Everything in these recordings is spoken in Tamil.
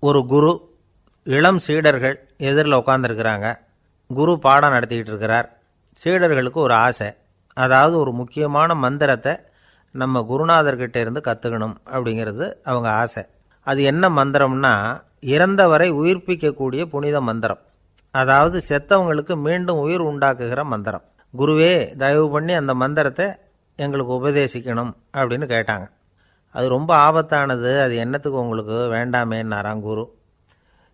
ஒரு குரு, இளம் சீடர்கள் எதிரில் உட்காந்துருக்கிறாங்க. குரு பாடம் நடத்திக்கிட்டு இருக்கிறார். சீடர்களுக்கு ஒரு ஆசை, அதாவது ஒரு முக்கியமான மந்திரத்தை நம்ம குருநாதர்கிட்ட இருந்து கற்றுக்கணும் அப்படிங்கிறது அவங்க ஆசை. அது என்ன மந்திரம்னா, இறந்தவரை உயிர்ப்பிக்கக்கூடிய புனித மந்திரம், அதாவது செத்தவங்களுக்கு மீண்டும் உயிர் உண்டாக்குகிற மந்திரம். குருவே, தயவு பண்ணி அந்த மந்திரத்தை எங்களுக்கு உபதேசிக்கணும் அப்படின்னு கேட்டாங்க. அது ரொம்ப ஆபத்தானது, அது என்னத்துக்கு உங்களுக்கு வேண்டாமேன்னாராம் குரு.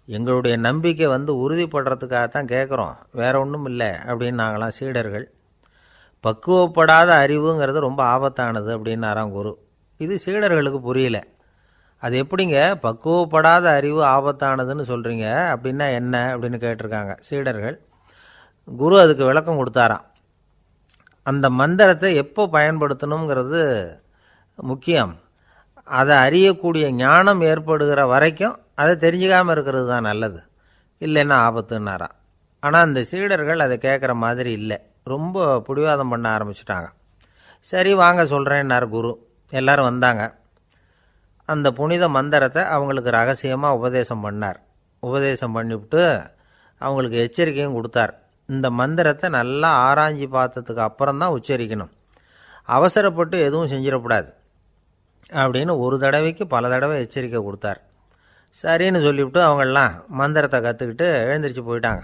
எங்களுடைய நம்பிக்கை உறுதிப்படுறதுக்காகத்தான் கேட்குறோம், வேற ஒன்றும் இல்லை அப்படின்னு நாங்களாம் சீடர்கள். பக்குவப்படாத அறிவுங்கிறது ரொம்ப ஆபத்தானது அப்படின்னாராம் குரு. இது சீடர்களுக்கு புரியல. அது எப்படிங்க பக்குவப்படாத அறிவு ஆபத்தானதுன்னு சொல்கிறீங்க, அப்படின்னா என்ன அப்படின்னு கேட்டிருக்காங்க சீடர்கள். குரு அதுக்கு விளக்கம் கொடுத்தாராம். அந்த மந்திரத்தை எப்போ பயன்படுத்தணுங்கிறது முக்கியம். அதை அறியக்கூடிய ஞானம் ஏற்படுகிற வரைக்கும் அதை தெரிஞ்சுக்காமல் இருக்கிறது தான் நல்லது, இல்லைன்னா ஆபத்துன்னாராம். ஆனால் அந்த சீடர்கள் அதை கேட்குற மாதிரி இல்லை, ரொம்ப பிடிவாதம் பண்ண ஆரம்பிச்சிட்டாங்க. சரி வாங்க சொல்கிறேன்னார் குரு. எல்லாரும் வந்தாங்க. அந்த புனித மந்திரத்தை அவங்களுக்கு ரகசியமாக உபதேசம் பண்ணார். உபதேசம் பண்ணிவிட்டு அவங்களுக்கு எச்சரிக்கையும் கொடுத்தார். இந்த மந்திரத்தை நல்லா ஆராய்ச்சி பார்த்ததுக்கு அப்புறம்தான் உச்சரிக்கணும், அவசரப்பட்டு எதுவும் செஞ்சிடக்கூடாது அப்படின்னு ஒரு தடவைக்கு பல தடவை எச்சரிக்கை கொடுத்தார். சரின்னு சொல்லிவிட்டு அவங்கெல்லாம் மந்திரத்தை கற்றுக்கிட்டு எழுந்திரிச்சு போயிட்டாங்க.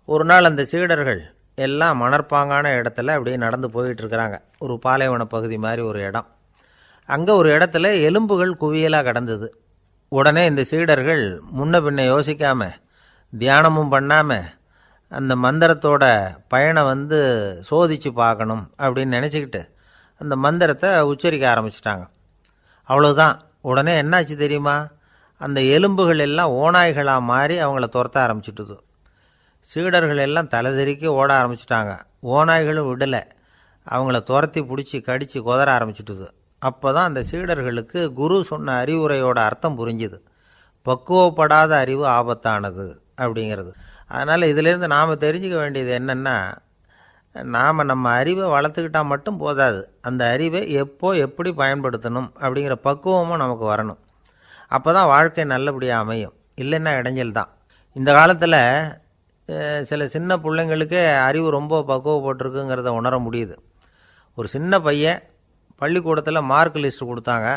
ஒரு நாள் அந்த சீடர்கள் எல்லாம் மணற்பாங்கான இடத்துல அப்படியே நடந்து போயிட்டுருக்கிறாங்க. ஒரு பாலைவன பகுதி மாதிரி ஒரு இடம். அங்கே ஒரு இடத்துல எலும்புகள் குவியலாக கிடந்தது. உடனே இந்த சீடர்கள் முன்ன பின்ன யோசிக்காமல், தியானமும் பண்ணாமல், அந்த மந்திரத்தோட பயனை சோதித்து பார்க்கணும் அப்படின்னு நினச்சிக்கிட்டு அந்த மந்திரத்தை உச்சரிக்க ஆரம்பிச்சிட்டாங்க. அவ்வளோதான். உடனே என்னாச்சு தெரியுமா, அந்த எலும்புகள் எல்லாம் ஓநாய்களாக மாறி அவங்கள துரத்த ஆரம்பிச்சுட்டுது. சீடர்கள் எல்லாம் தலைதெறிக்கி ஓட ஆரம்பிச்சிட்டாங்க. ஓநாய்களும் விடலை, அவங்கள துரத்தி பிடிச்சி கடித்து கொதற ஆரம்பிச்சுட்டுது. அப்போ தான் அந்த சீடர்களுக்கு குரு சொன்ன அறிவுரையோட அர்த்தம் புரிஞ்சுது. பக்குவப்படாத அறிவு ஆபத்தானது அப்படிங்கிறது. அதனால் இதிலேருந்து நாம் தெரிஞ்சுக்க வேண்டியது என்னென்னா, நாம் நம்ம அறிவை வளர்த்துக்கிட்டால் மட்டும் போதாது, அந்த அறிவை எப்போ எப்படி பயன்படுத்தணும் அப்படிங்கிற பக்குவமும் நமக்கு வரணும். அப்போ தான் வாழ்க்கை நல்லபடியாக அமையும், இல்லைன்னா இடைஞ்சல் தான். இந்த காலத்தில் சில சின்ன பிள்ளைங்களுக்கே அறிவு ரொம்ப பக்குவப்பட்டிருக்குங்கிறத உணர முடியுது. ஒரு சின்ன பையன் பள்ளிக்கூடத்தில் மார்க் லிஸ்ட் கொடுத்தாங்க,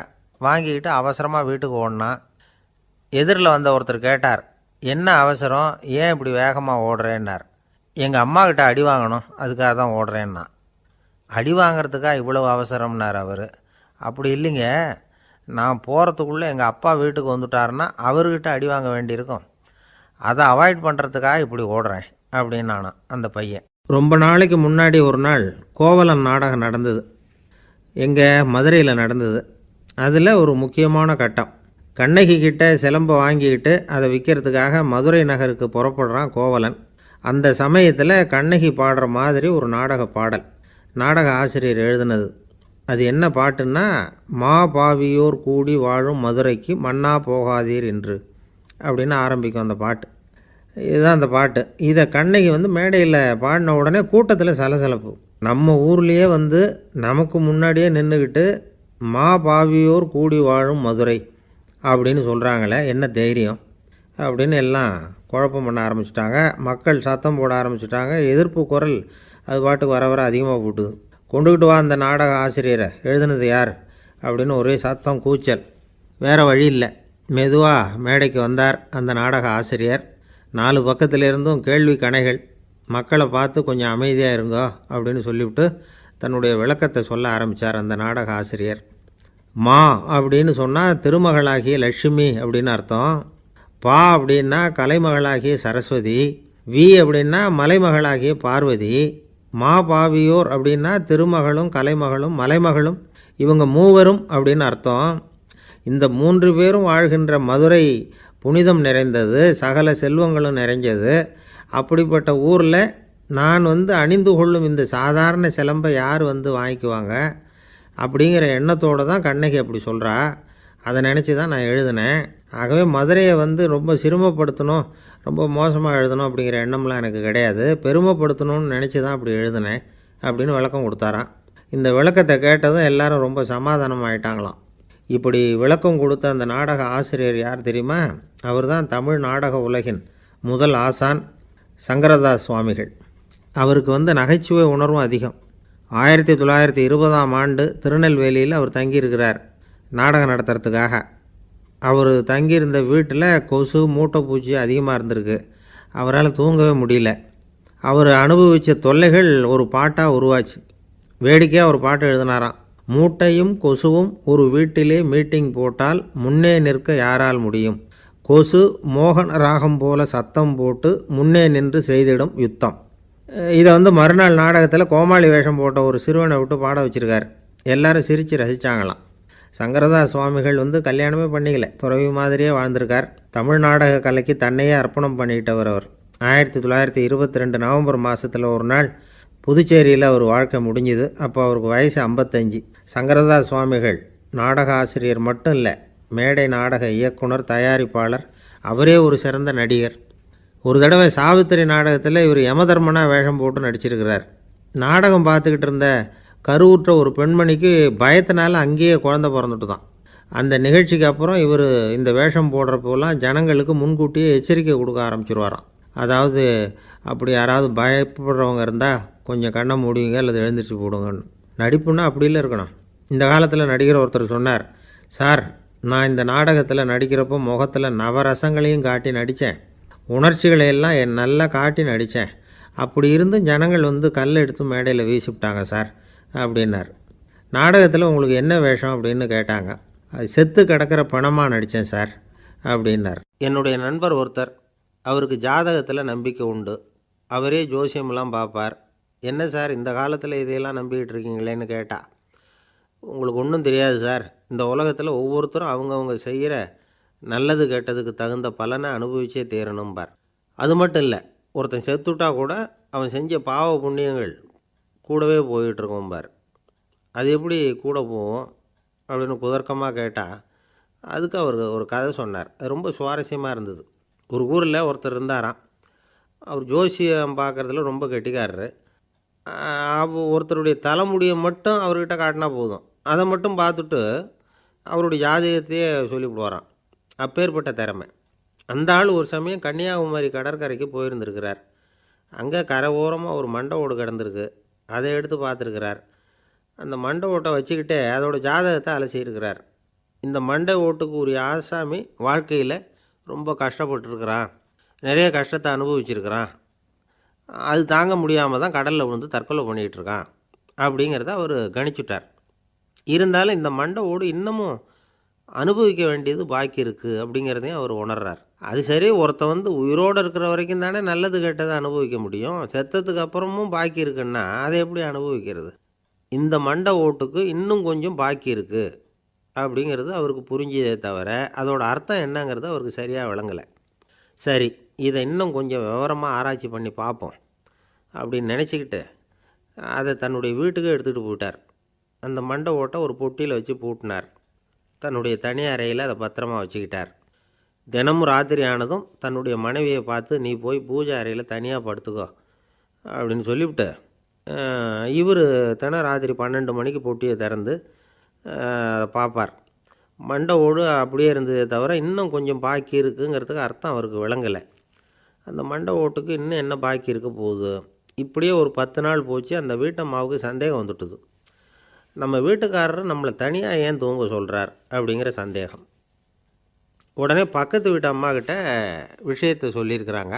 வாங்கிக்கிட்டு அவசரமாக வீட்டுக்கு ஓடினான். எதிரில் வந்த ஒருத்தர் கேட்டார், என்ன அவசரம், ஏன் இப்படி வேகமாக ஓடுறேன்னார். எங்கள் அம்மா கிட்ட அடி வாங்கணும், அதுக்காக தான் ஓடுறேன்னா. அடி வாங்கிறதுக்காக இவ்வளவு அவசரம்னார் அவர். அப்படி இல்லைங்க, நான் போகிறதுக்குள்ளே எங்கள் அப்பா வீட்டுக்கு வந்துட்டாருன்னா அவர்கிட்ட அடி வாங்க வேண்டியிருக்கும், அதை அவாய்ட் பண்ணுறதுக்காக இப்படி ஓடுறேன் அப்படின்னு நானான் அந்த பையன். ரொம்ப நாளைக்கு முன்னாடி ஒரு நாள் கோவலன் நாடகம் நடந்தது. எங்கள் மதுரையில் நடந்தது. அதில் ஒரு முக்கியமான கட்டம், கண்ணகி கிட்ட சிலம்பை வாங்கிக்கிட்டு அதை விற்கிறதுக்காக மதுரை நகருக்கு புறப்படுறான் கோவலன். அந்த சமயத்தில் கண்ணகி பாடுற மாதிரி ஒரு நாடக பாடல், நாடக ஆசிரியர் எழுதினது. அது என்ன பாட்டுன்னா, மா பாவியோர் கூடி வாழும் மதுரைக்கு மன்னா போகாதீர் என்று அப்படின்னு ஆரம்பிக்கும் அந்த பாட்டு. இதுதான் அந்த பாட்டு. இதை கண்ணகி மேடையில் பாடின உடனே கூட்டத்தில் சலசலப்பு. நம்ம ஊர்லேயே நமக்கு முன்னாடியே நின்றுக்கிட்டு மா பாவியோர் கூடி வாழும் மதுரை அப்படின்னு சொல்கிறாங்களே, என்ன தைரியம் அப்படின்னு எல்லாம் குழப்பம் பண்ண ஆரம்பிச்சிட்டாங்க. மக்கள் சத்தம் போட ஆரம்பிச்சிட்டாங்க. எதிர்ப்பு குரல் அது பாட்டுக்கு வர வர அதிகமாக போட்டுது. கொண்டுக்கிட்டு வா அந்த நாடக ஆசிரியரை, எழுதுனது யார் அப்படின்னு ஒரே சத்தம், கூச்சல். வேறு வழி இல்லை. மெதுவாக மேடைக்கு வந்தார் அந்த நாடக ஆசிரியர். 4 பக்கத்திலிருந்தும் கேள்வி கணைகள். மக்களை பார்த்து கொஞ்சம் அமைதியாக இருங்கோ அப்படின்னு சொல்லிவிட்டு தன்னுடைய விளக்கத்தை சொல்ல ஆரம்பித்தார் அந்த நாடக ஆசிரியர். மா அப்படின்னு சொன்னால் திருமகளாகிய லட்சுமி அப்படின்னு அர்த்தம். பா அப்படின்னா கலைமகளாகிய சரஸ்வதி. வி அப்படின்னா மலைமகளாகிய பார்வதி. மா பாவியோர் அப்படின்னா திருமகளும் கலைமகளும் மலைமகளும், இவங்க மூவரும் அப்படின்னு அர்த்தம். இந்த 3 பேரும் வாழ்கின்ற மதுரை புனிதம் நிறைந்தது, சகல செல்வங்களும் நிறைஞ்சது. அப்படிப்பட்ட ஊரில் நான் அணிந்து கொள்ளும் இந்த சாதாரண சிலம்பை யார் வாங்கிக்குவாங்க அப்படிங்கிற எண்ணத்தோடு தான் கண்ணகி அப்படி சொல்கிறா. அதை நினச்சி தான் நான் எழுதினேன். ஆகவே மதுரையை ரொம்ப சிரமப்படுத்தணும், ரொம்ப மோசமாக எழுதணும் அப்படிங்கிற எண்ணம்லாம் எனக்கு கிடையாது, பெருமைப்படுத்தணும்னு நினச்சி தான் அப்படி எழுதினேன் அப்படின்னு விளக்கம் கொடுத்தாராம். இந்த விளக்கத்தை கேட்டதும் எல்லாரும் ரொம்ப சமாதானம் ஆயிட்டாங்களாம். இப்படி விளக்கம் கொடுத்த அந்த நாடக ஆசிரியர் யார் தெரியுமா? அவர் தான் தமிழ் நாடக உலகின் முதல் ஆசான் சங்கரதாஸ் சுவாமிகள். அவருக்கு நகைச்சுவை உணர்வும் அதிகம். 1920ஆம் ஆண்டு திருநெல்வேலியில் அவர் தங்கியிருக்கிறார் நாடகம் நடத்துறதுக்காக. அவர் தங்கியிருந்த வீட்டில் கொசு மூட்டைப்பூச்சி அதிகமாக இருந்திருக்கு. அவரால் தூங்கவே முடியல. அவர் அனுபவித்த தொல்லைகள் ஒரு பாட்டாக உருவாச்சு. வேடிக்கையாக ஒரு பாட்டு எழுதினாராம். மூட்டையும் கொசுவும் ஒரு வீட்டிலே மீட்டிங் போட்டால் முன்னே நிற்க யாரால் முடியும்? கொசு மோகன ராகம் போல சத்தம் போட்டு முன்னே நின்று செய்திடும் யுத்தம். இதை மறுநாள் நாடகத்தில் கோமாளி வேஷம் போட்ட ஒரு சிறுவனை விட்டு பாட வச்சுருக்கார். எல்லாரும் சிரித்து ரசித்தாங்களாம். சங்கரதாஸ் சுவாமிகள் கல்யாணமே பண்ணிக்கல, துறவி மாதிரியே வாழ்ந்திருக்கார். தமிழ் நாடக கலைக்கு தன்னையே அர்ப்பணம் பண்ணிக்கிட்டவர் அவர். 1922 நவம்பர் மாதத்தில் ஒரு நாள் புதுச்சேரியில் அவர் வாழ்க்கை முடிஞ்சுது. அப்போ அவருக்கு வயசு 55. சங்கரதாஸ் சுவாமிகள் நாடக ஆசிரியர் மட்டும் இல்லை, மேடை நாடக இயக்குனர், தயாரிப்பாளர், அவரே ஒரு சிறந்த நடிகர். ஒரு தடவை சாவித்திரி நாடகத்தில் இவர் யமதர்மனாக வேஷம் போட்டு நடிச்சிருக்கிறார். நாடகம் பார்த்துக்கிட்டு இருந்த கருவுற்ற ஒரு பெண்மணிக்கு பயத்தினால அங்கேயே குழந்தை பிறந்துட்டு தான். அந்த நிகழ்ச்சிக்கு அப்புறம் இவர் இந்த வேஷம் போடுறப்போலாம் ஜனங்களுக்கு முன்கூட்டியே எச்சரிக்கை கொடுக்க ஆரம்பிச்சிருவாராம். அதாவது அப்படி யாராவது பயப்படுறவங்க இருந்தால் கொஞ்சம் கண்ணை மூடிங்க அல்லது எழுந்திரிச்சு போடுங்கன்னு. நடிப்புன்னா அப்படிலாம் இருக்கணும். இந்த காலத்தில் நடிகர் ஒருத்தர் சொன்னார், சார் நான் இந்த நாடகத்தில் நடிக்கிறப்போ முகத்தில் நவரசங்களையும் காட்டி நடித்தேன், உணர்ச்சிகளையெல்லாம் நல்லா காட்டி நடித்தேன். அப்படி இருந்து ஜனங்கள் கல் எடுத்து மேடையில் வீசிவிட்டாங்க சார் அப்படின்னார். நாடகத்தில் உங்களுக்கு என்ன வேஷம் அப்படின்னு கேட்டாங்க. அது செத்து கிடக்கிற பணமாக நடித்தேன் சார் அப்படின்னார். என்னுடைய நண்பர் ஒருத்தர், அவருக்கு ஜாதகத்தில் நம்பிக்கை உண்டு. அவரே ஜோசியமெல்லாம் பார்ப்பார். என்ன சார் இந்த காலத்தில் இதையெல்லாம் நம்பிக்கிட்டு இருக்கீங்களேன்னு கேட்டால், உங்களுக்கு ஒன்றும் தெரியாது சார், இந்த உலகத்தில் ஒவ்வொருத்தரும் அவங்கவுங்க செய்கிற நல்லது கெட்டதுக்கு தகுந்த பலனை அனுபவிச்சே தீரணும்பார். அது மட்டும் இல்லை, ஒருத்தன் செத்துட்டா கூட அவன் செஞ்ச பாவ புண்ணியங்கள் கூடவே போயிட்டுருக்கோம்பார். அது எப்படி கூட போகும் அப்படின்னு குதர்க்கமாக கேட்டால், அதுக்கு அவர் ஒரு கதை சொன்னார். அது ரொம்ப சுவாரஸ்யமாக இருந்தது. ஒரு ஊரில் ஒருத்தர் இருந்தாராம். அவர் ஜோசியம் பார்க்குறதுல ரொம்ப கெட்டிக்காரரு. ஒருத்தருடைய தலைமுடியை மட்டும் அவர்கிட்ட காட்டினா போதும், அதை மட்டும் பார்த்துட்டு அவருடைய ஜாதகத்தையே சொல்லிவிடுவாராம். அப்பேற்பட்ட திறமை. அந்த ஆள் ஒரு சமயம் கன்னியாகுமரி கடற்கரைக்கு போயிருந்துருக்கிறார். அங்கே கரை ஓரமாக ஒரு மண்டை ஓடு கிடந்திருக்கு. அதை எடுத்து பார்த்துருக்கிறார். அந்த மண்டை ஓட்டை வச்சுக்கிட்டே அதோட ஜாதகத்தை அலசியிருக்கிறார். இந்த மண்டை ஓட்டுக்கு உரிய ஆசாமி வாழ்க்கையில் ரொம்ப கஷ்டப்பட்டுருக்கிறான், நிறைய கஷ்டத்தை அனுபவிச்சிருக்கிறான், அது தாங்க முடியாமல் தான் கடலில் விழுந்து தற்கொலை பண்ணிகிட்டு இருக்கான் அப்படிங்கிறத அவர் கணிச்சுட்டார். இருந்தாலும் இந்த மண்டை ஓடு இன்னமும் அனுபவிக்க வேண்டியது பாக்கி இருக்குது அப்படிங்கிறதையும் அவர் உணர்றார். அது சரி, ஒருத்தன் உயிரோடு இருக்கிற வரைக்கும் தானே நல்லது கெட்டதை அனுபவிக்க முடியும். செத்ததுக்கு அப்புறமும் பாக்கி இருக்குன்னா அதை எப்படி அனுபவிக்கிறது? இந்த மண்டை ஓட்டுக்கு இன்னும் கொஞ்சம் பாக்கி இருக்குது அப்படிங்கிறது அவருக்கு புரிஞ்சதே தவிர அதோட அர்த்தம் என்னங்கிறது அவருக்கு சரியாக விளங்கலை. சரி, இதை இன்னும் கொஞ்சம் விவரமாக ஆராய்ச்சி பண்ணி பார்ப்போம் அப்படின்னு நினச்சிக்கிட்டு அதை தன்னுடைய வீட்டுக்கு எடுத்துகிட்டு போயிட்டார். அந்த மண்டை ஓட்டை ஒரு பொட்டியில் வச்சு பூட்டினார். தன்னுடைய தனி அறையில் அதை பத்திரமா வச்சுக்கிட்டார். தினமும் ராத்திரி ஆனதும் தன்னுடைய மனைவியை பார்த்து, நீ போய் பூஜை அறையில் தனியாக படுத்துக்கோ அப்படின்னு சொல்லிவிட்டு, இவர் தினம் ராத்திரி 12 மணிக்கு பொட்டியை திறந்து பார்ப்பார். மண்டை ஓடு அப்படியே இருந்ததே தவிர இன்னும் கொஞ்சம் பாக்கி இருக்குங்கிறதுக்கு அர்த்தம் அவருக்கு விளங்கலை. அந்த மண்டை ஓட்டுக்கு இன்னும் என்ன பாக்கி இருக்க போகுது? இப்படியே ஒரு 10 நாள் போச்சு. அந்த வீட்டம்மாவுக்கு சந்தேகம் வந்துட்டுது. நம்ம வீட்டுக்காரர் நம்மளை தனியாக ஏன் தூங்க சொல்கிறார் அப்படிங்கிற சந்தேகம். உடனே பக்கத்து வீட்டு அம்மாக்கிட்ட விஷயத்தை சொல்லியிருக்கிறாங்க.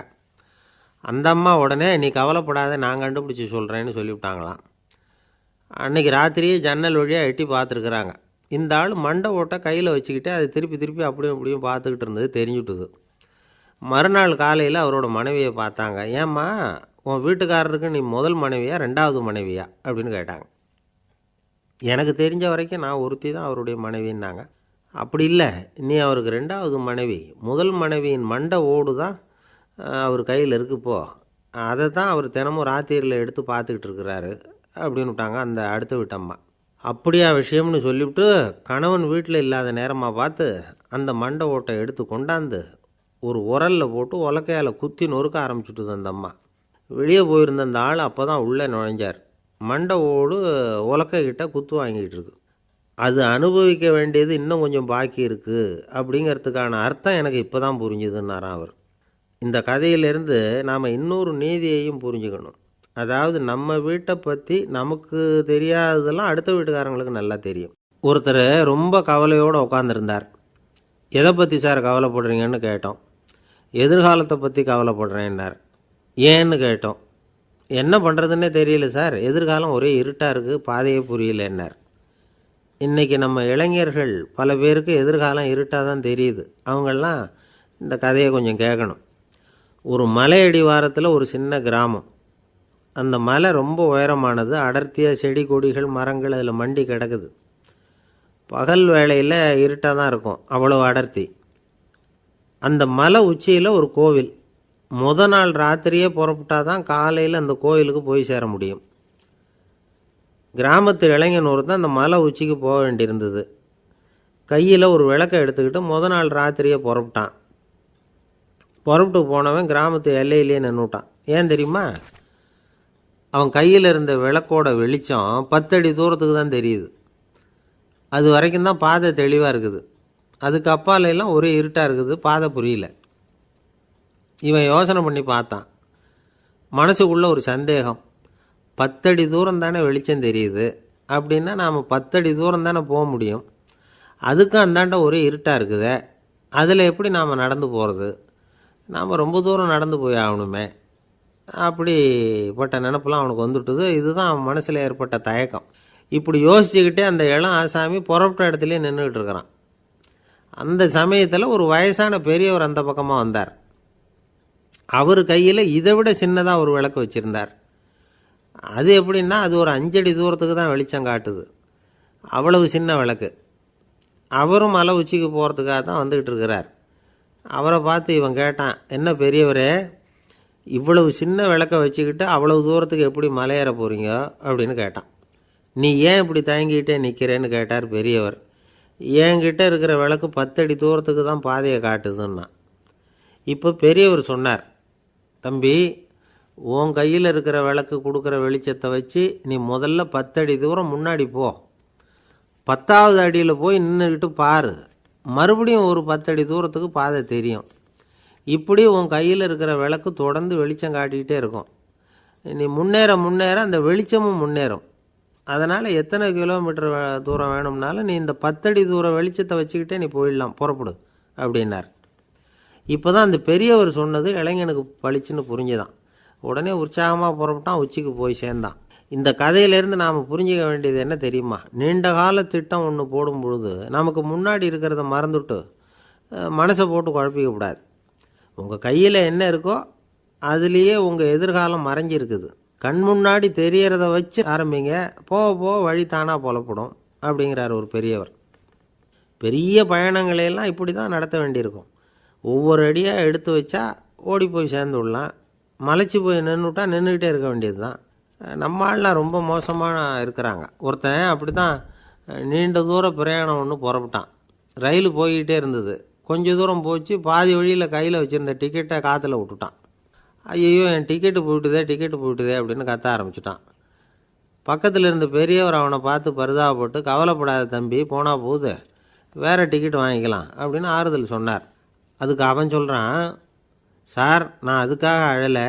அந்த அம்மா உடனே, நீ கவலைப்படாத, நான் கண்டுபிடிச்சி சொல்கிறேன்னு சொல்லிவிட்டாங்களாம். அன்றைக்கி ராத்திரியே ஜன்னல் வழியாக எட்டி பார்த்துருக்குறாங்க. இந்த ஆள் மண்டை ஓட்டை கையில் வச்சுக்கிட்டு அதை திருப்பி திருப்பி அப்படியும் இப்படியும் பார்த்துக்கிட்டு இருந்தது தெரிஞ்சுட்டுது. மறுநாள் காலையில் அவரோட மனைவியை பார்த்தாங்க. ஏம்மா, உன் வீட்டுக்காரருக்கு நீ முதல் மனைவியா 2வது மனைவியா அப்படின்னு கேட்டாங்க. எனக்கு தெரிஞ்ச வரைக்கும் நான் ஒருத்தி தான் அவருடைய மனைவின்னாங்க. அப்படி இல்லை, நீ அவருக்கு 2வது மனைவி. முதல் மனைவியின் மண்டை ஓடு தான் அவர் கையில் இருக்குப்போ, அதை தான் அவர் தினமும் ராத்திரியில் எடுத்து பார்த்துக்கிட்டு இருக்கிறாரு அப்படின்னு விட்டாங்க அந்த அடுத்த வீட்டம்மா. அப்படியா விஷயம்னு சொல்லிவிட்டு கணவன் வீட்டில் இல்லாத நேரமாக பார்த்து அந்த மண்டை ஓட்டை எடுத்து கொண்டாந்து ஒரு உரலில் போட்டு உலக்கையால் குத்தி நொறுக்க ஆரம்பிச்சுட்டுது அந்த அம்மா. வெளியே போயிருந்த அந்த ஆள் அப்போ தான் உள்ளே நுழைஞ்சார். மண்டை ஓடு உலக்கைக்கிட்ட குத்து வாங்கிட்டு இருக்கு. அது அனுபவிக்க வேண்டியது இன்னும் கொஞ்சம் பாக்கி இருக்குது அப்படிங்கிறதுக்கான அர்த்தம் எனக்கு இப்போ தான் புரிஞ்சுதுன்னாராம் அவர். இந்த கதையிலேருந்து நாம் இன்னொரு நீதியையும் புரிஞ்சுக்கணும். அதாவது நம்ம வீட்டை பற்றி நமக்கு தெரியாததெல்லாம் அடுத்த வீட்டுக்காரங்களுக்கு நல்லா தெரியும். ஒருத்தர் ரொம்ப கவலையோடு உட்காந்துருந்தார். எதை பற்றி சார் கவலைப்படுறீங்கன்னு கேட்டோம். எதிர்காலத்தை பற்றி கவலைப்படுறேன்னார். ஏன்னு கேட்டோம். என்ன பண்ணுறதுன்னே தெரியல சார், எதிர்காலம் ஒரே இருட்டாக இருக்குது, பாதையே புரியலன்னார். இன்றைக்கி நம்ம இளைஞர்கள் பல பேருக்கு எதிர்காலம் இருட்டாக தான் தெரியுது. அவங்கெல்லாம் இந்த கதையை கொஞ்சம் கேட்கணும். ஒரு மலை அடிவாரத்தில் ஒரு சின்ன கிராமம். அந்த மலை ரொம்ப உயரமானது. அடர்த்தியாக செடி கொடிகள் மரங்கள் அதில் மண்டி கிடக்குது. பகல் வேளையில் இருட்டாக தான் இருக்கும், அவ்வளோ அடர்த்தி. அந்த மலை உச்சியில் ஒரு கோவில். நாள் ராத்திரியே புறப்பட்டால் தான் காலையில் அந்த கோவிலுக்கு போய் சேர முடியும். கிராமத்து இளைஞன் ஒருத்தன் அந்த மலை உச்சிக்கு போக வேண்டியிருந்தது. கையில் ஒரு விளக்கை எடுத்துக்கிட்டு நாள் ராத்திரியே புறப்பட்டான். புறப்பட்டு போனவன் கிராமத்து எல்லையிலேயே நின்றுட்டான். ஏன் தெரியுமா? அவன் கையில் இருந்த விளக்கோட வெளிச்சம் 10 அடி தூரத்துக்கு தான் தெரியுது. அது வரைக்கும் தான் பாதை தெளிவாக இருக்குது. அதுக்கு அப்பாலெல்லாம் ஒரே இருட்டாக இருக்குது, பாதை புரியல. இவன் யோசனை பண்ணி பார்த்தான். மனசுக்குள்ள ஒரு சந்தேகம். 10 அடி தூரம் தானே வெளிச்சம் தெரியுது, அப்படின்னா நாம் 10 அடி தூரம் தானே போக முடியும். அதுக்கும் அந்தாண்ட ஒரே இருட்டாக இருக்குதே, அதில் எப்படி நாம் நடந்து போகிறது? நாம் ரொம்ப தூரம் நடந்து போய் ஆகணுமே. அப்படிப்பட்ட நினப்பெல்லாம் அவனுக்கு வந்துவிட்டது. இதுதான் அவன் மனசில் ஏற்பட்ட தயக்கம். இப்படி யோசிச்சுக்கிட்டே அந்த இளம் ஆசாமி புறப்பட்ட இடத்துலேயே நின்றுக்கிட்டு இருக்கிறான். அந்த சமயத்தில் ஒரு வயசான பெரியவர் அந்த பக்கமாக வந்தார். அவர் கையில் இதை விட சின்னதாக ஒரு விளக்கு வச்சுருந்தார். அது எப்படின்னா அது ஒரு 5 அடி தூரத்துக்கு தான் வெளிச்சம் காட்டுது. அவ்வளவு சின்ன விளக்கு. அவரும் மலை உச்சிக்கு போகிறதுக்காக தான் வந்துக்கிட்டு இருக்கிறார். அவரை பார்த்து இவன் கேட்டான், என்ன பெரியவரே, இவ்வளவு சின்ன விளக்கை வச்சுக்கிட்டு அவ்வளவு தூரத்துக்கு எப்படி மலையேற போகிறீங்க அப்படின்னு கேட்டான். நீ ஏன் இப்படி தயங்கிக்கிட்டே நிற்கிறேன்னு கேட்டார் பெரியவர். என்கிட்ட இருக்கிற விளக்கு 10 அடி தூரத்துக்கு தான் பாதையை காட்டுதுன்னா. இப்போ பெரியவர் சொன்னார், தம்பி, உன் கையில் இருக்கிற விளக்கு கொடுக்குற வெளிச்சத்தை வச்சு நீ முதல்ல 10 அடி தூரம் முன்னாடி போ. 10வது அடியில் போய் நின்றுக்கிட்டு பாரு, மறுபடியும் ஒரு 10 அடி தூரத்துக்கு பாதை தெரியும். இப்படி உன் கையில் இருக்கிற விளக்கு தொடர்ந்து வெளிச்சம் காட்டிக்கிட்டே இருக்கும். நீ முன்னேற முன்னேற அந்த வெளிச்சமும் முன்னேறும். அதனால் எத்தனை கிலோமீட்டர் தூரம் வேணும்னாலும் நீ இந்த 10 அடி தூரம் வெளிச்சத்தை வச்சுக்கிட்டே நீ போயிடலாம், புறப்படு அப்படின்னார். இப்போ தான் அந்த பெரியவர் சொன்னது இளைஞனுக்கு பளிச்சுன்னு புரிஞ்சுதான். உடனே உற்சாகமாக புறப்பட்டான், உச்சிக்கு போய் சேர்ந்தான். இந்த கதையிலேருந்து நாம் புரிஞ்சிக்க வேண்டியது என்ன தெரியுமா? நீண்ட கால திட்டம் ஒன்று போடும் பொழுது நமக்கு முன்னாடி இருக்கிறத மறந்துட்டு மனசை போட்டு குழப்பிக்கக்கூடாது. உங்கள் கையில் என்ன இருக்கோ அதுலேயே உங்கள் எதிர்காலம் மறைஞ்சிருக்குது. கண் முன்னாடி தெரியறத வச்சு ஆரம்பிங்க, போக போக வழி தானாக புலப்படும் அப்படிங்கிறார் ஒரு பெரியவர். பெரிய பயணங்களையெல்லாம் இப்படி தான் நடத்த வேண்டியிருக்கும். ஒவ்வொரு அடியாக எடுத்து வச்சா ஓடி போய் சேர்ந்து விடலாம். மலைச்சி போய் நின்றுட்டா நின்றுக்கிட்டே இருக்க வேண்டியது தான். நம்ம ஆள்லாம் ரொம்ப மோசமாக இருக்கிறாங்க. ஒருத்தன் அப்படி தான் நீண்ட தூர பிரயாணம் ஒன்று புறப்பட்டான். ரயில் போய்கிட்டே இருந்தது. கொஞ்சம் தூரம் போச்சு, பாதி வழியில் கையில் வச்சுருந்த டிக்கெட்டை காற்றுல விட்டுட்டான். ஐயோ, என் டிக்கெட்டு போயிட்டுதே அப்படின்னு கத்த ஆரம்பிச்சிட்டான். பக்கத்தில் இருந்த பெரியவர் அவனை பார்த்து பரிதாபப்பட்டு, கவலைப்படாத தம்பி, போனால் போகுது, வேறு டிக்கெட் வாங்கிக்கலாம் அப்படின்னு ஆறுதல் சொன்னார். அதுக்கு அவன் சொல்கிறான், சார், நான் அதுக்காக அழலை,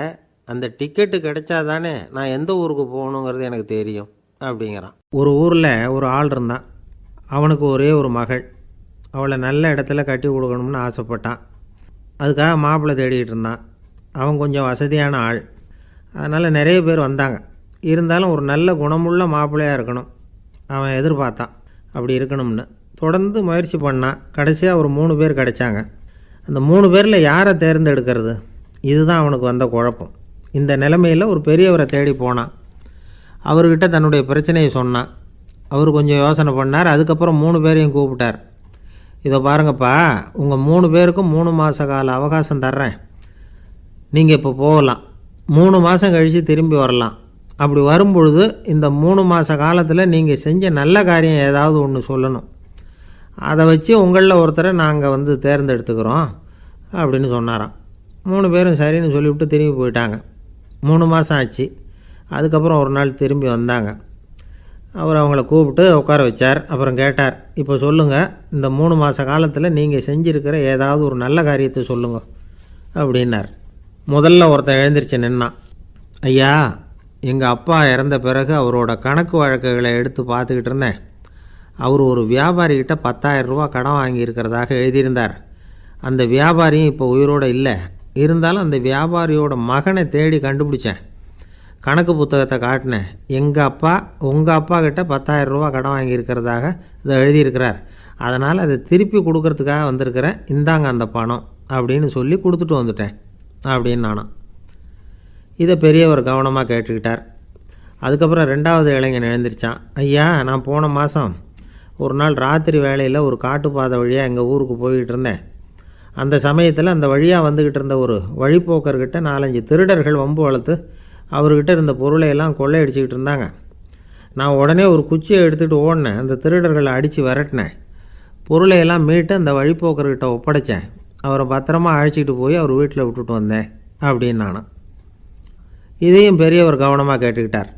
அந்த டிக்கெட்டு கிடைச்சா தானே நான் எந்த ஊருக்கு போகணுங்கிறது எனக்கு தெரியும் அப்படிங்கிறான். ஒரு ஊரில் ஒரு ஆள் இருந்தான். அவனுக்கு ஒரே ஒரு மகள். அவளை நல்ல இடத்துல கட்டி கொடுக்கணும்னு ஆசைப்பட்டான். அதுக்காக மாப்பிள்ளை தேடிக்கிட்டு இருந்தான். அவன் கொஞ்சம் வசதியான ஆள், அதனால் நிறைய பேர் வந்தாங்க. இருந்தாலும் ஒரு நல்ல குணமுள்ள மாப்பிள்ளையாக இருக்கணும் அவன் எதிர்பார்த்தான். அப்படி இருக்கணும்னு தொடர்ந்து முயற்சி பண்ணான். கடைசியாக ஒரு 3 பேர் கிடைச்சாங்க. அந்த 3 பேரில் யாரை தேர்ந்தெடுக்கிறது, இதுதான் அவனுக்கு வந்த குழப்பம். இந்த நிலைமையில் ஒரு பெரியவரை தேடி போனான். அவர்கிட்ட தன்னுடைய பிரச்சனையை சொன்னான். அவர் கொஞ்சம் யோசனை பண்ணார். அதுக்கப்புறம் 3 பேரையும் கூப்பிட்டார். இதை பாருங்கப்பா, உங்கள் 3 பேருக்கும் 3 மாத கால அவகாசம் தர்றேன். நீங்கள் இப்போ போகலாம். 3 மாதம் கழித்து திரும்பி வரலாம். அப்படி வரும்பொழுது இந்த 3 மாத காலத்தில் நீங்கள் செஞ்ச நல்ல காரியம் ஏதாவது ஒன்று சொல்லணும். அதை வச்சு உங்களில் ஒருத்தரை நாங்கள் தேர்ந்தெடுத்துக்கிறோம் அப்படின்னு சொன்னாராம். 3 பேரும் சரின்னு சொல்லிவிட்டு திரும்பி போயிட்டாங்க. 3 மாதம் ஆச்சு. அதுக்கப்புறம் ஒரு நாள் திரும்பி வந்தாங்க. அவர் அவங்கள கூப்பிட்டு உட்கார வச்சார். அப்புறம் கேட்டார், இப்போ சொல்லுங்கள், இந்த 3 மாத காலத்தில் நீங்கள் செஞ்சுருக்கிற ஏதாவது ஒரு நல்ல காரியத்தை சொல்லுங்க அப்படின்னார். முதல்ல ஒருத்தன் எழுந்திரிச்சு நின்னான். ஐயா, எங்கள் அப்பா இறந்த பிறகு அவரோட கணக்கு வழக்குகளை எடுத்து பார்த்துக்கிட்டு இருந்தேன். அவர் ஒரு வியாபாரிகிட்ட 10,000 ரூபா கடன் வாங்கியிருக்கிறதாக எழுதியிருந்தார். அந்த வியாபாரியும் இப்போ உயிரோடு இல்லை. இருந்தாலும் அந்த வியாபாரியோட மகனை தேடி கண்டுபிடிச்சேன். கணக்கு புத்தகத்தை காட்டினேன். எங்கள் அப்பா உங்கள் அப்பா கிட்ட 10,000 ரூபா கடன் வாங்கியிருக்கிறதாக இதை எழுதியிருக்கிறார். அதனால் அதை திருப்பி கொடுக்கறதுக்காக வந்திருக்கிறேன். இந்தாங்க அந்த பணம் அப்படின்னு சொல்லி கொடுத்துட்டு வந்துட்டேன் அப்படின்னு நானும். இதை பெரியவர் கவனமாக கேட்டுக்கிட்டார். அதுக்கப்புறம் 2வது இளைஞன் எழுந்திரிச்சான். ஐயா, நான் போன மாதம் ஒரு நாள் ராத்திரி வேளையில் ஒரு காட்டுப்பாதை வழியாக எங்கள் ஊருக்கு போய்கிட்டு இருந்தேன். அந்த சமயத்தில் அந்த வழியாக வந்துக்கிட்டு இருந்த ஒரு வழிப்போக்கர்கிட்ட 4-5 திருடர்கள் வம்பு வளர்த்து அவர்கிட்ட இருந்த பொருளை எல்லாம் கொள்ளையடிச்சிக்கிட்டு இருந்தாங்க. நான் உடனே ஒரு குச்சியை எடுத்துகிட்டு ஓடினேன். அந்த திருடர்களை அடித்து விரட்டினேன். பொருளை எல்லாம் மீட்டு அந்த வழிப்போக்கர்கிட்ட ஒப்படைச்சேன். அவரை பத்திரமா அழைச்சிக்கிட்டு போய் அவர் வீட்டில் விட்டுட்டு வந்தேன் அப்படின்னு நானும். இதையும் பெரியவர் கவனமாக கேட்டுக்கிட்டார்.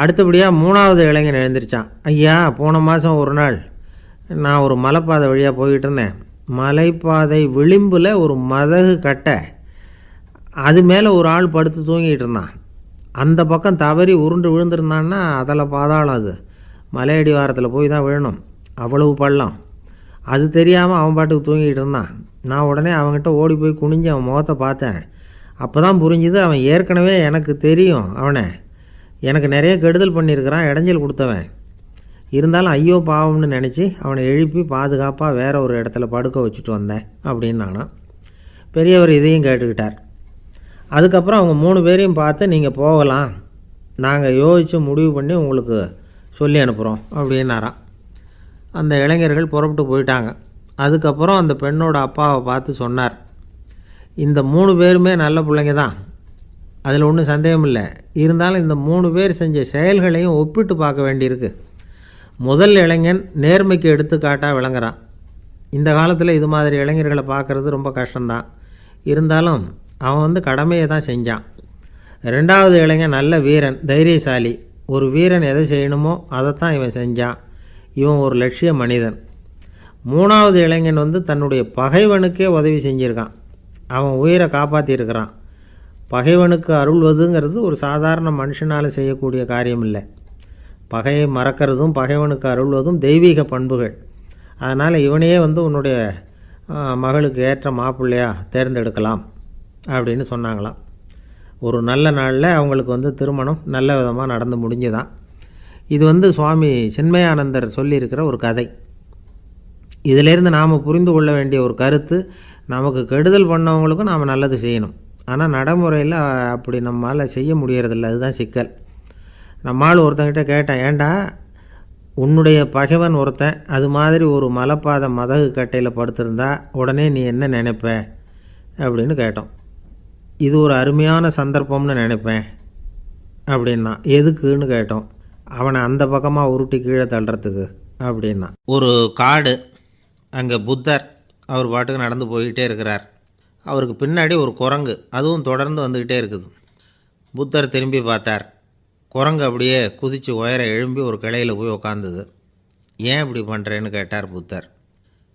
அடுத்தபடியாக 3வது இளைஞன் எழுந்திரிச்சான். ஐயா, போன மாதம் ஒரு நாள் நான் ஒரு மலைப்பாதை வழியாக போய்கிட்டு இருந்தேன். மலைப்பாதை விளிம்பில் ஒரு மதகு கட்டை, அது மேலே ஒரு ஆள் படுத்து தூங்கிட்டு இருந்தான். அந்த பக்கம் தவறி உருண்டு விழுந்திருந்தான்னா அதில் பாதாளம். அது மலையடி வாரத்தில் போய் தான் விழணும், அவ்வளவு பள்ளம். அது தெரியாமல் அவன் பாட்டுக்கு தூங்கிட்டு இருந்தான். நான் உடனே அவன்கிட்ட ஓடி போய் குனிஞ்சு அவன் முகத்தை பார்த்தேன். அப்போ தான் புரிஞ்சுது, அவன் ஏற்கனவே எனக்கு தெரியும். அவனை எனக்கு நிறைய கெடுதல் பண்ணியிருக்கிறான், இடைஞ்சல் கொடுத்தவன். இருந்தாலும் ஐயோ பாவம்னு நினச்சி அவனை எழுப்பி பாதுகாப்பாக வேற ஒரு இடத்துல படுக்க வச்சுட்டு வந்தேன் அப்படின்னு நானும். பெரியவர் இதையும் கேட்டுக்கிட்டார். அதுக்கப்புறம் அவங்க 3 பேரையும் பார்த்து, நீங்கள் போகலாம், நாங்கள் யோசித்து முடிவு பண்ணி உங்களுக்கு சொல்லி அனுப்புகிறோம் அப்படின்னாராம். அந்த இளைஞர்கள் புறப்பட்டு போயிட்டாங்க. அதுக்கப்புறம் அந்த பெண்ணோட அப்பாவை பார்த்து சொன்னார், இந்த 3 பேருமே நல்ல பிள்ளைங்க தான், அதில் ஒன்றும் சந்தேகம் இல்லை. இருந்தாலும் இந்த 3 பேர் செஞ்ச செயல்களையும் ஒப்பிட்டு பார்க்க வேண்டியிருக்கு. முதல் இளைஞன் நேர்மைக்கு எடுத்துக்காட்டாக விளங்குறான். இந்த காலத்தில் இது மாதிரி இளைஞர்களை பார்க்குறது ரொம்ப கஷ்டம்தான். இருந்தாலும் அவன் கடமையை தான் செஞ்சான். 2வது இளைஞன் நல்ல வீரன், தைரியசாலி. ஒரு வீரன் எதை செய்யணுமோ அதைத்தான் இவன் செஞ்சான். இவன் ஒரு லட்சிய மனிதன். 3வது இளைஞன் தன்னுடைய பகைவனுக்கே உதவி செஞ்சுருக்கான். அவன் உயிரை காப்பாற்றியிருக்கிறான். பகைவனுக்கு அருள்வதுங்கிறது ஒரு சாதாரண மனுஷனால் செய்யக்கூடிய காரியம் இல்லை. பகையை மறக்கிறதும் பகைவனுக்கு அருள்வதும் தெய்வீக பண்புகள். அதனால் இவனையே உன்னுடைய மகளுக்கு ஏற்ற மாப்பிள்ளையாக தேர்ந்தெடுக்கலாம் அப்படின்னு சொன்னாங்களாம். ஒரு நல்ல நாளில் அவங்களுக்கு திருமணம் நல்ல விதமாக நடந்து முடிஞ்சுதான். இது சுவாமி சின்மயானந்தர் சொல்லியிருக்கிற ஒரு கதை. இதிலேருந்து நாம் புரிந்து கொள்ள வேண்டிய ஒரு கருத்து, நமக்கு கெடுதல் பண்ணவங்களுக்கும் நாம் நல்லது செய்யணும். ஆனால் நடைமுறையில் அப்படி நம்மளால் செய்ய முடியறதில்ல. அதுதான் சிக்கல். நம்மால் ஒருத்தங்கிட்ட கேட்டேன், ஏண்டா உன்னுடைய பகைவன் ஒருத்தன் அது மாதிரி ஒரு மலைப்பாதை மதகு கட்டையில் படுத்திருந்தா உடனே நீ என்ன நினைப்ப அப்படின்னு கேட்டோம். இது ஒரு அருமையான சந்தர்ப்பம்னு நினைப்பேன் அப்படின்னா. எதுக்குன்னு கேட்டோம். அவனை அந்த பக்கமாக உருட்டி கீழே தள்ளுறதுக்கு அப்படின்னா. ஒரு காடு, அங்கே புத்தர் அவர் பாட்டுக்கு நடந்து போய்கிட்டே இருக்கிறார். அவருக்கு பின்னாடி ஒரு குரங்கு, அதுவும் தொடர்ந்து வந்துக்கிட்டே இருக்குது. புத்தர் திரும்பி பார்த்தார். குரங்கு அப்படியே குதித்து உயர எழும்பி ஒரு கிளையில் போய் உக்காந்துது. ஏன் இப்படி பண்ணுறேன்னு கேட்டார் புத்தர்.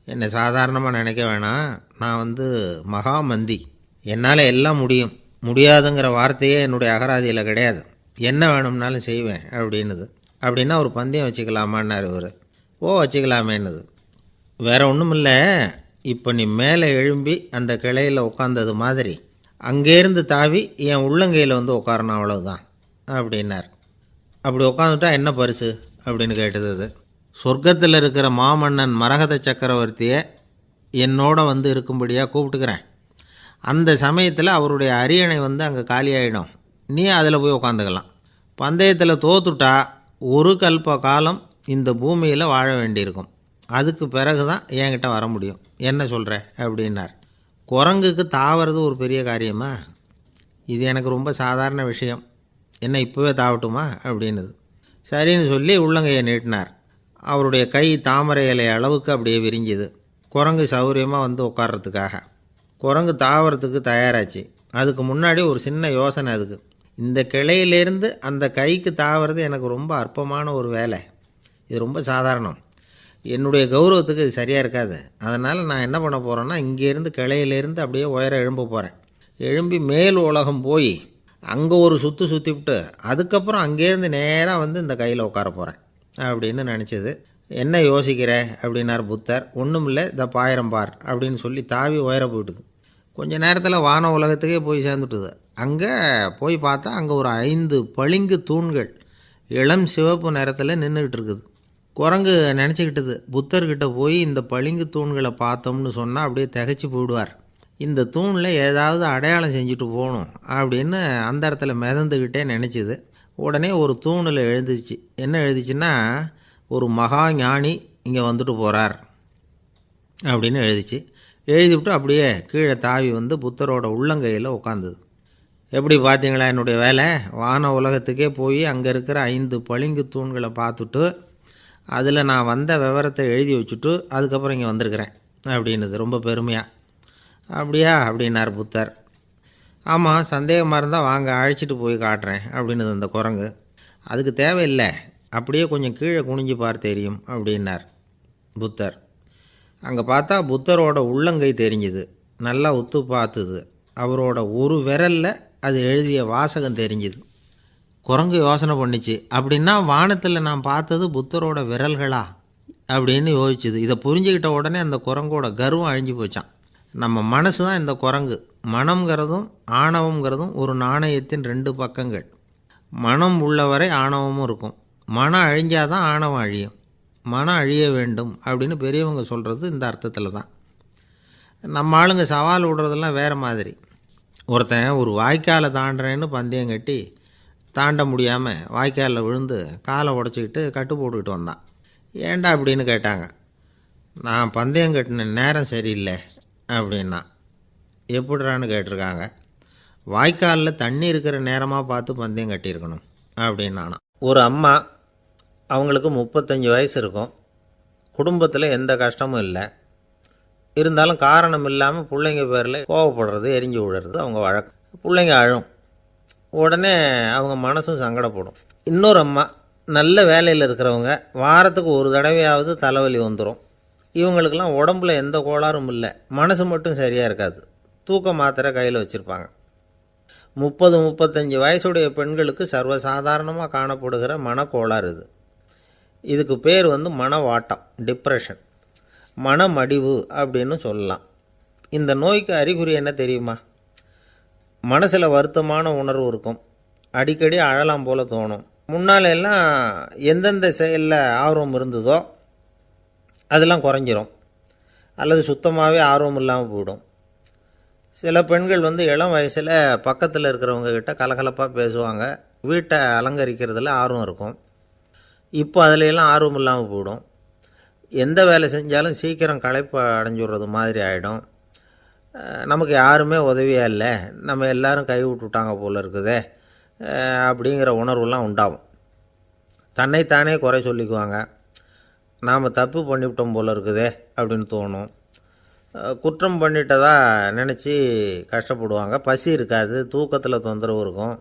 என்னை சாதாரணமாக நினைக்க வேணாம், நான் மகாமந்தி, என்னால் எல்லாம் முடியும், முடியாதுங்கிற வார்த்தையே என்னுடைய அகராதியில் கிடையாது, என்ன வேணும்னாலும் செய்வேன் அப்படின்னுது. அப்படின்னா ஒரு பந்தயம் வச்சுக்கலாமான்னார் இவர். ஓ வச்சுக்கலாமேன்னுது. வேறு ஒன்றும் இல்லை, இப்போ நீ மேலே எழும்பி அந்த கிளையில் உட்காந்தது மாதிரி அங்கேருந்து தாவி என் உள்ளங்கையில் உட்காரணும், அவ்வளவுதான் அப்படின்னார். அப்படி உட்காந்துட்டா என்ன பரிசு அப்படின்னு கேட்டது. அது சொர்க்கத்தில் இருக்கிற மாமன்னன் மரகத சக்கரவர்த்தியை என்னோட இருக்கும்படியாக கூப்பிட்டுக்கிறேன். அந்த சமயத்தில் அவருடைய அரியணை அங்கே காலியாகிடும், நீ அதில் போய் உட்காந்துக்கலாம். பந்தயத்தில் தோத்துட்டா ஒரு கல்ப காலம் இந்த பூமியில் வாழ வேண்டியிருக்கும். அதுக்கு பிறகு தான் என்கிட்ட வர முடியும், என்ன சொல்கிற அப்படின்னார். குரங்குக்கு தாவறது ஒரு பெரிய காரியமா? இது எனக்கு ரொம்ப சாதாரண விஷயம், என்ன இப்போவே தாவட்டுமா அப்படின்னுது. சரின்னு சொல்லி உள்ளங்கையை நீட்டினார். அவருடைய கை தாமரை இலை அளவுக்கு அப்படியே விரிஞ்சுது. குரங்கு சௌகரியமாக உட்கார்றதுக்காக. குரங்கு தாவறதுக்கு தயாராச்சு. அதுக்கு முன்னாடி ஒரு சின்ன யோசனை. அதுக்கு இந்த கிளையிலேருந்து அந்த கைக்கு தாவறது எனக்கு ரொம்ப அற்பமான ஒரு வேலை. இது ரொம்ப சாதாரணம். என்னுடைய கௌரவத்துக்கு இது சரியாக இருக்காது. அதனால் நான் என்ன பண்ண போகிறேன்னா, இங்கேருந்து கிளையிலேருந்து அப்படியே உயர எழும்ப போகிறேன். எழும்பி மேல் உலகம் போய் அங்கே ஒரு சுற்றிவிட்டு அதுக்கப்புறம் அங்கேருந்து நேராக வந்து இந்த கையில் உட்கார போகிறேன் அப்படின்னு நினச்சிது. என்ன யோசிக்கிற அப்படின்னார் புத்தர். ஒன்றும் இல்லை, இந்த பாயிரம் பார் அப்படின்னு சொல்லி தாவி உயர போயிட்டுது. கொஞ்ச நேரத்தில் வான உலகத்துக்கே போய் சேர்ந்துட்டுது. அங்கே போய் பார்த்தா அங்கே ஒரு 5 பளிங்கு தூண்கள் இளம் சிவப்பு நிறத்தில் நின்றுக்கிட்டு இருக்குது. குரங்கு நினச்சிக்கிட்டது, புத்தர்கிட்ட போய் இந்த பளிங்கு தூண்களை பார்த்தோம்னு சொன்னால் அப்படியே திகைச்சு போயிடுவார், இந்த தூணில் ஏதாவது அடையாளம் செஞ்சுட்டு போகணும் அப்படின்னு அந்த இடத்துல மிதந்துக்கிட்டே நினச்சிது. உடனே ஒரு தூணில் எழுந்துச்சு. என்ன எழுதிச்சுன்னா, ஒரு மகா ஞானி இங்கே வந்துட்டு போகிறார் அப்படின்னு எழுதிச்சு. எழுதிவிட்டு அப்படியே கீழே தாவி வந்து புத்தரோட உள்ளங்கையில் உட்காந்துது. எப்படி பார்த்தீங்களா என்னுடைய வேலை? வான உலகத்துக்கே போய் அங்கே இருக்கிற 5 பளிங்கு தூண்களை பார்த்துட்டு அதில் நான் வந்த விவரத்தை எழுதி வச்சுட்டு அதுக்கப்புறம் இங்கே வந்திருக்கிறேன் அப்படின்னுது ரொம்ப பெருமையாக. அப்படியா அப்படின்னார் புத்தர். ஆமாம், சந்தேகமாக இருந்தால் வாங்க, அழைச்சிட்டு போய் காட்டுறேன் அப்படின்னுது அந்த குரங்கு. அதுக்கு தேவையில்லை, அப்படியே கொஞ்சம் கீழே குனிஞ்சு பார் தெரியும் அப்படின்னார் புத்தர். அங்கே பார்த்தா புத்தரோட உள்ளங்கை தெரிஞ்சுது. நல்லா உத்து பார்த்துது. அவரோட ஒரு விரலில் அது எழுதிய வாசகம் தெரிஞ்சுது. குரங்கு யோசனை பண்ணிச்சு, அப்படின்னா வானத்தில் நான் பார்த்தது புத்தரோட விரல்களா அப்படின்னு யோசிச்சுது. இதை புரிஞ்சுக்கிட்ட உடனே அந்த குரங்கோட கர்வம் அழிஞ்சு போச்சான். நம்ம மனசு தான் இந்த குரங்கு. மனம்ங்கிறதும் ஆணவங்கிறதும் ஒரு நாணயத்தின் 2 பக்கங்கள். மனம் உள்ளவரை ஆணவமும் இருக்கும். மனம் அழிஞ்சாதான் ஆணவம் அழியும். மனம் அழிய வேண்டும் அப்படின்னு பெரியவங்க சொல்கிறது இந்த அர்த்தத்தில் தான். நம்ம ஆளுங்க சவால் விடுறதெல்லாம் வேறு மாதிரி. ஒருத்தன் ஒரு வாய்க்காலை தாண்டுறேன்னு பந்தயம் கட்டி தாண்ட முடியாமல் வாய்க்காலில் விழுந்து காலை உடச்சிக்கிட்டு கட்டு போட்டுக்கிட்டு வந்தான். ஏன்டா அப்படின்னு கேட்டாங்க. நான் பந்தயம் கட்டின நேரம் சரியில்லை அப்படின்னா. எப்படிறான்னு கேட்டிருக்காங்க. வாய்க்காலில் தண்ணி இருக்கிற நேரமாக பார்த்து பந்தயம் கட்டியிருக்கணும் அப்படின்னானா. ஒரு அம்மா, அவங்களுக்கு 35 வயசு இருக்கும். குடும்பத்தில் எந்த கஷ்டமும் இல்லை. இருந்தாலும் காரணம் இல்லாமல் பிள்ளைங்க பேரில் கோவப்படுறது, எரிஞ்சு விடுறது அவங்க வழக்கம். பிள்ளைங்க அழும். உடனே அவங்க மனசும் சங்கடப்படும். இன்னொரு அம்மா, நல்ல வேலையில் இருக்கிறவங்க, வாரத்துக்கு ஒரு தடவையாவது தலைவலி வந்துடும். இவங்களுக்கெல்லாம் உடம்புல எந்த கோளாறும் இல்லை, மனசு மட்டும் சரியாக இருக்காது. தூக்க மாத்திரை கையில் வச்சுருப்பாங்க. 30-35 வயசுடைய பெண்களுக்கு சர்வசாதாரணமாக காணப்படுகிற மனக்கோளாறு இது. இதுக்கு பேர் வந்து மனவாட்டம், டிப்ரெஷன், மனமடிவு அப்படின்னு சொல்லலாம். இந்த நோய்க்கு அறிகுறி என்ன தெரியுமா? மனசில் வருத்தமான உணர்வு இருக்கும். அடிக்கடி அழலாம் போல தோணும். முன்னால் எல்லாம் எந்தெந்த செயலில் ஆர்வம் இருந்ததோ அதெல்லாம் குறைஞ்சிரும், அல்லது சுத்தமாகவே ஆர்வம் இல்லாமல் போயிடும். சில பெண்கள் வந்து இளம் வயசில் பக்கத்தில் இருக்கிறவங்க கிட்ட கலகலப்பாக பேசுவாங்க. வீட்டை அலங்கரிக்கிறதுல ஆர்வம் இருக்கும். இப்போ அதிலெல்லாம் ஆர்வம் இல்லாமல் போயிடும். எந்த வேலை செஞ்சாலும் சீக்கிரம் களைப்பு அடைஞ்சுடுறது மாதிரி ஆகிடும். நமக்கு யாருமே உதவியாக இல்லை, நம்ம எல்லாரும் கை விட்டுட்டாங்க போல் இருக்குதே அப்படிங்கிற உணர்வுலாம் உண்டாகும். தன்னைத்தானே குறை சொல்லிக்குவாங்க. நாம் தப்பு பண்ணிவிட்டோம் போல் இருக்குதே அப்படின்னு தோணும். குற்றம் பண்ணிட்டதா நினச்சி கஷ்டப்படுவாங்க. பசி இருக்காது, தூக்கத்தில் தொந்தரவு இருக்கும்.